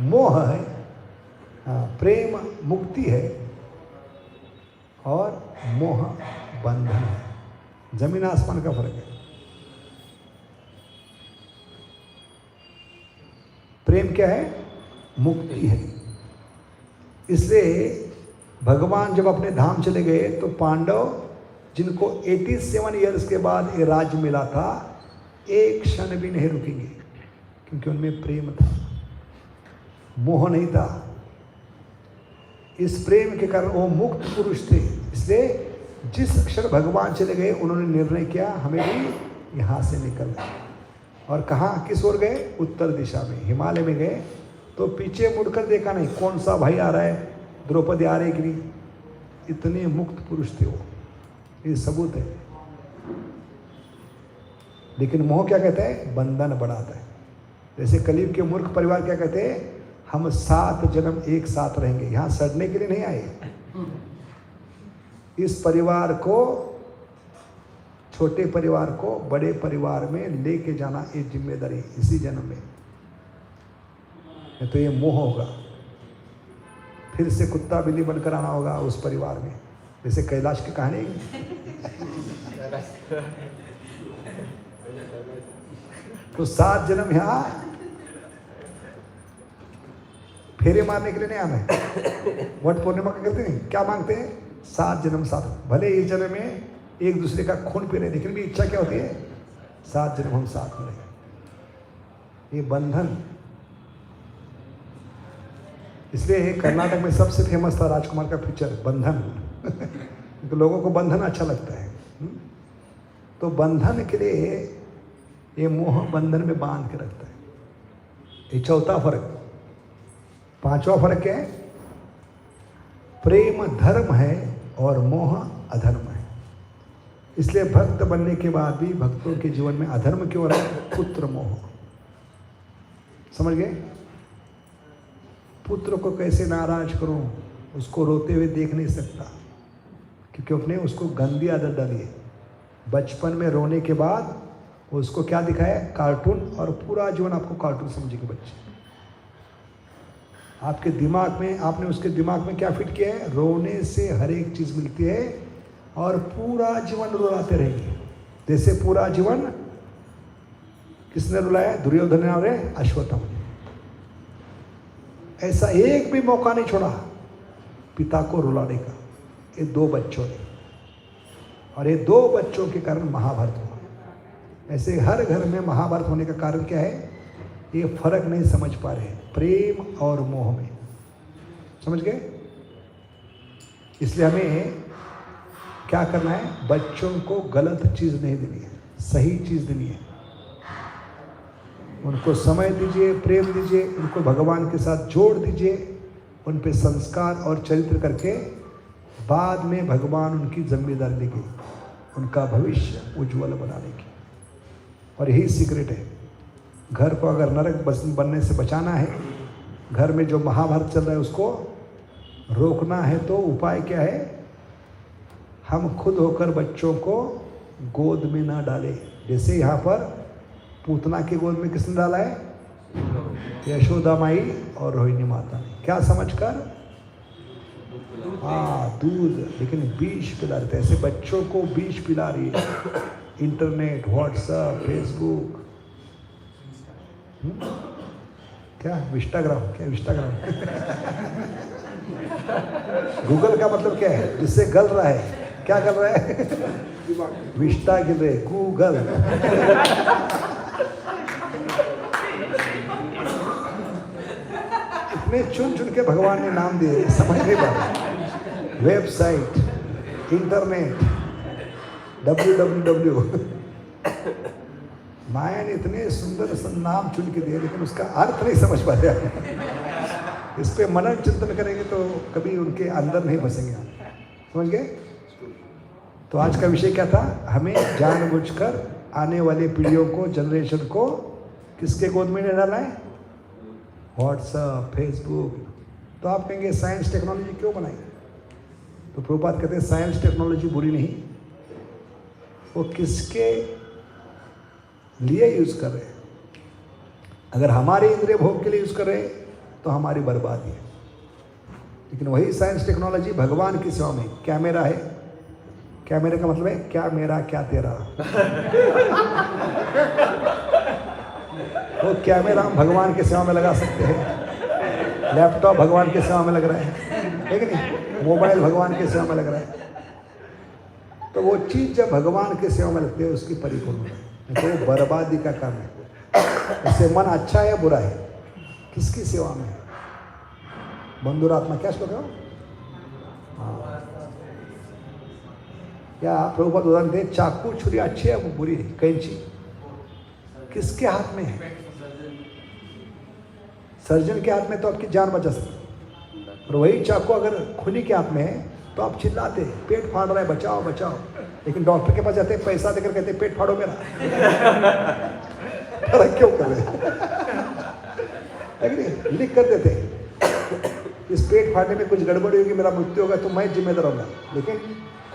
मोह है, प्रेम मुक्ति है और मोह बंधन है। जमीन आसमान का फर्क है। प्रेम क्या है? मुक्ति है। इसलिए भगवान जब अपने धाम चले गए तो पांडव, जिनको 87 ईयर्स के बाद ये राज्य मिला था, एक क्षण भी नहीं रुकेंगे, क्योंकि उनमें प्रेम था, मोह नहीं था। इस प्रेम के कारण वो मुक्त पुरुष थे। इसलिए जिस क्षण भगवान चले गए, उन्होंने निर्णय किया हमें भी यहाँ से निकलना। और कहाँ, किस ओर गए? उत्तर दिशा में, हिमालय में गए। तो पीछे मुड़कर देखा नहीं कौन सा भाई आ रहा है, द्रौपदी आ रही कि नहीं। इतने मुक्त पुरुष थे वो, ये सबूत है। लेकिन मोह क्या कहता है? बंधन बढ़ाता है। जैसे कलयुग के मूर्ख परिवार क्या कहते हैं? हम 7 जन्म एक साथ रहेंगे। यहाँ सड़ने के लिए नहीं आए। इस परिवार को, छोटे परिवार को बड़े परिवार में लेके जाना एक जिम्मेदारी इसी जन्म में। तो ये मोह होगा, फिर से कुत्ता बिल्ली बनकर आना होगा उस परिवार में, जैसे कैलाश की कहानी। तो 7 जन्म यहाँ फेरे मारने के लिए नहीं आना है। वट पूर्णिमा का करते नहीं, क्या मांगते हैं? 7 जन्म साथ। भले इस जन्म में एक दूसरे का खून पी रहे, लेकिन भी इच्छा क्या होती है? 7 जन्म हम साथ में रहें। ये बंधन। इसलिए कर्नाटक में सबसे फेमस था राजकुमार का पिक्चर बंधन। तो लोगों को बंधन अच्छा लगता है। तो बंधन के लिए ये मोह बंधन में बांध के रखता है। ये चौथा फर्क। 5वां फर्क है प्रेम धर्म है और मोह अधर्म है। इसलिए भक्त बनने के बाद भी भक्तों के जीवन में अधर्म क्यों रहा है? पुत्र मोह। समझ गए? पुत्र को कैसे नाराज करूं, उसको रोते हुए देख नहीं सकता, क्योंकि अपने उसको गंदी आदत डाली है। बचपन में रोने के बाद उसको क्या दिखाया? कार्टून। और पूरा जीवन आपको कार्टून समझेंगे बच्चे। आपके दिमाग में, आपने उसके दिमाग में क्या फिट किया है? रोने से हर एक चीज़ मिलती है और पूरा जीवन रुलाते रहेंगे। जैसे पूरा जीवन किसने रुलाया? दुर्योधन और अश्वत्थामा। ऐसा एक भी मौका नहीं छोड़ा पिता को रुलाने का, ये दो बच्चों ने। और ये दो बच्चों के कारण महाभारत हुआ। ऐसे हर घर में महाभारत होने का कारण क्या है? ये फर्क नहीं समझ पा रहे, प्रेम और मोह में। समझ गए? इसलिए हमें क्या करना है? बच्चों को गलत चीज़ नहीं देनी है, सही चीज़ देनी है। उनको समय दीजिए, प्रेम दीजिए, उनको भगवान के साथ जोड़ दीजिए, उन पे संस्कार और चरित्र करके बाद में भगवान उनकी जिम्मेदारी लेंगे, उनका भविष्य उज्जवल बनाने की। और यही सीक्रेट है। घर को अगर नरक बनने से बचाना है, घर में जो महाभारत चल रहा है उसको रोकना है, तो उपाय क्या है? हम खुद होकर बच्चों को गोद में ना डालें। जैसे यहाँ पर पूतना की गोद में किसने डाला है? यशोदा माई और रोहिणी माता ने। क्या समझकर? हाँ, दूध, लेकिन विष पिला रहे थे। ऐसे बच्चों को विष पिला रही है इंटरनेट, व्हाट्सएप, फेसबुक, क्या इंस्टाग्राम, क्या इंस्टाग्राम गूगल का मतलब क्या है? जिससे गल रहा है। क्या कर रहा है? विष्टा गिर रहे, गूगल। इतने चुन चुन के भगवान ने नाम दिए, समझ नहीं पा रहे। Website, internet, www। माया ने इतने सुंदर नाम चुन के दिए, लेकिन उसका अर्थ नहीं समझ पा रहे। इस पे मनन चिंतन करेंगे तो कभी उनके अंदर नहीं बसेंगे। समझ गए? तो आज का विषय क्या था? हमें जानबूझकर आने वाली पीढ़ियों को, जनरेशन को किसके गोद में नहीं डालना है? WhatsApp, Facebook. तो आप कहेंगे साइंस टेक्नोलॉजी क्यों बनाई? तो प्रभुपाद कहते हैं साइंस टेक्नोलॉजी बुरी नहीं, वो किसके लिए यूज कर रहे हैं। अगर हमारे इंद्रिय भोग के लिए यूज कर रहे हैं तो हमारी बर्बादी है। लेकिन वही साइंस टेक्नोलॉजी भगवान की सेवा में, कैमरा है, कैमरे का मतलब है क्या मेरा क्या तेरा। वो कैमरा हम भगवान की सेवा में लगा सकते हैं, लैपटॉप भगवान की सेवा में लग रहा है कि नहीं? मोबाइल भगवान की सेवा में लग रहा है। तो वो चीज़ जब भगवान की सेवा में लगती है उसकी परिपूर्ण है, तो वो बर्बादी का काम है। इससे मन अच्छा है या बुरा है? किसकी सेवा में है? बंधुरात्मा, क्या श्लोक है? या प्रभुपाद उदाहरण दे, चाकू छुरी अच्छी है वो बुरी है? कैंची किसके हाथ में है? सर्जन के हाथ में तो आपकी जान बचा सकते, और वही चाकू अगर खूनी के हाथ में है तो आप चिल्लाते, पेट फाड़ रहा है, बचाओ बचाओ। लेकिन डॉक्टर के पास जाते हैं, पैसा देकर कहते पेट फाड़ो मेरा। फर्क क्यों कर रहे? लिख कर देते, इस पेट फाड़ने में कुछ गड़बड़ी होगी, मेरा मृत्यु होगा तो मैं जिम्मेदार होगा। लेकिन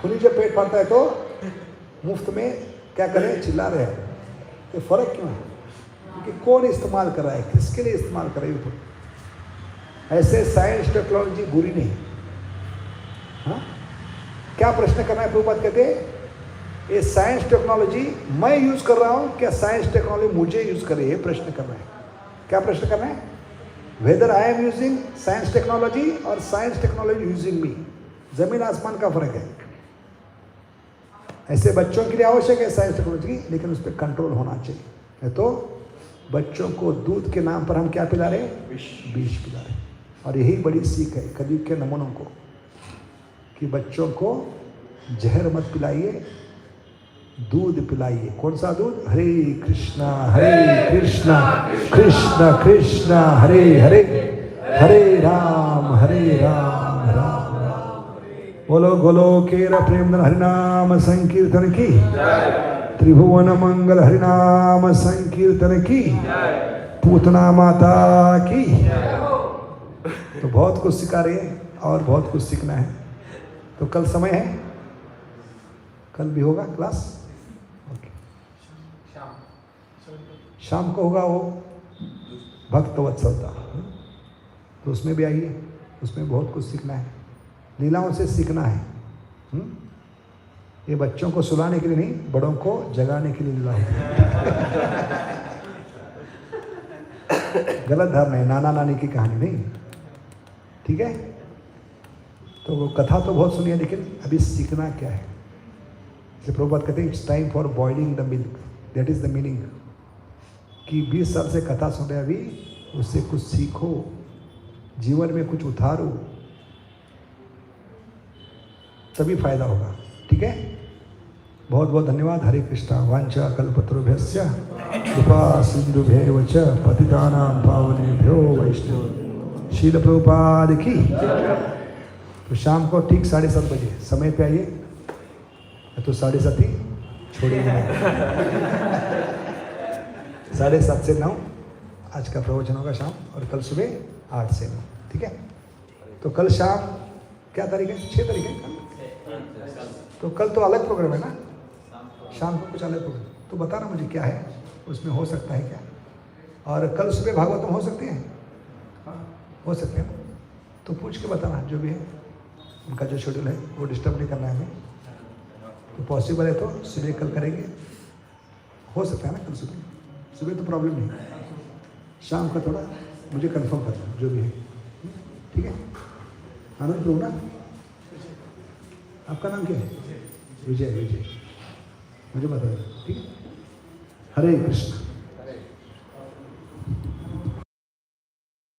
खूनी जब पेट फाड़ता है तो मुफ्त में क्या करें? चिल्ला रहे हैं। तो फर्क क्यों है? क्योंकि कौन इस्तेमाल कर रहा है, किसके लिए इस्तेमाल कर रहा है। ऐसे साइंस टेक्नोलॉजी बुरी नहीं। हाँ, क्या प्रश्न करना है? प्रभुपाद कहते हैं ये साइंस टेक्नोलॉजी मैं यूज कर रहा हूं, क्या साइंस टेक्नोलॉजी मुझे यूज करे? ये प्रश्न करना है। क्या प्रश्न करना है? Whether I am using science technology और साइंस टेक्नोलॉजी यूजिंग मी। जमीन आसमान का फर्क है। ऐसे बच्चों के लिए आवश्यक है साइंस टेक्नोलॉजी, लेकिन उस पर कंट्रोल होना चाहिए। तो बच्चों को दूध के नाम पर हम क्या पिला रहे हैं? विष पिला रहे हैं। और यही बड़ी सीख है कलयुग के नमूनों को, कि बच्चों को जहर मत पिलाइए, दूध पिलाइए। कौन सा दूध? हरे कृष्णा कृष्ण कृष्ण हरे हरे, हरे राम राम राम। बोलो गोलोकेर प्रेम हरिनाम संकीर्तन की, त्रिभुवन मंगल हरिनाम संकीर्तन की, पूतना माता की। तो बहुत कुछ सिखा रही है और बहुत कुछ सीखना है। तो कल समय है, कल भी होगा क्लास। ओके, शाम को होगा वो भक्त वत्सलता। तो उसमें भी आइए, उसमें बहुत कुछ सीखना है, लीलाओं से सीखना है। ये बच्चों को सुलाने के लिए नहीं, बड़ों को जगाने के लिए लीला होती है। गलत धारणा है, नाना नानी की कहानी नहीं, ठीक है। तो वो कथा तो बहुत सुनी है, लेकिन अभी सीखना क्या है। जैसे प्रभुपाद कहते हैं, it's time for boiling the milk, that is the meaning. कि 20 साल से कथा सुन रहे, अभी उससे कुछ सीखो, जीवन में कुछ उतारो, तभी फायदा होगा, ठीक है। बहुत बहुत धन्यवाद। हरे कृष्णा। वांछा कल्पतरुभ्यश्च कृपा सिंधुभ्यैव च पतितानां पावनेभ्यो वैष्णव शील प्रभुपाद की। तो शाम को ठीक 7:30 बजे समय पे आइए, तो 7:30 ही छोड़ेंगे नहीं। 7:30 से 9 आज का प्रवचन होगा शाम, और कल सुबह 8 से 9, ठीक है। तो कल शाम क्या तारीख है? 6 तारीख है कल। तो कल तो अलग प्रोग्राम है ना, शाम को कुछ अलग प्रोग्राम, तो बताना मुझे क्या है उसमें, हो सकता है क्या। और कल सुबह भागवतम हो सकते हैं? हाँ हो सकते हैं, तो पूछ के बताना जो भी है, उनका जो शेड्यूल है वो डिस्टर्ब नहीं करना है हमें। तो पॉसिबल है तो सुबह कल करेंगे, हो सकता है ना कल सुबह। सुबह तो प्रॉब्लम नहीं, शाम का थोड़ा मुझे कंफर्म करना जो भी है, ठीक है। आनंद प्रभु ना, आपका नाम क्या है? विजय। विजय मुझे बता दें, ठीक है। हरे कृष्ण।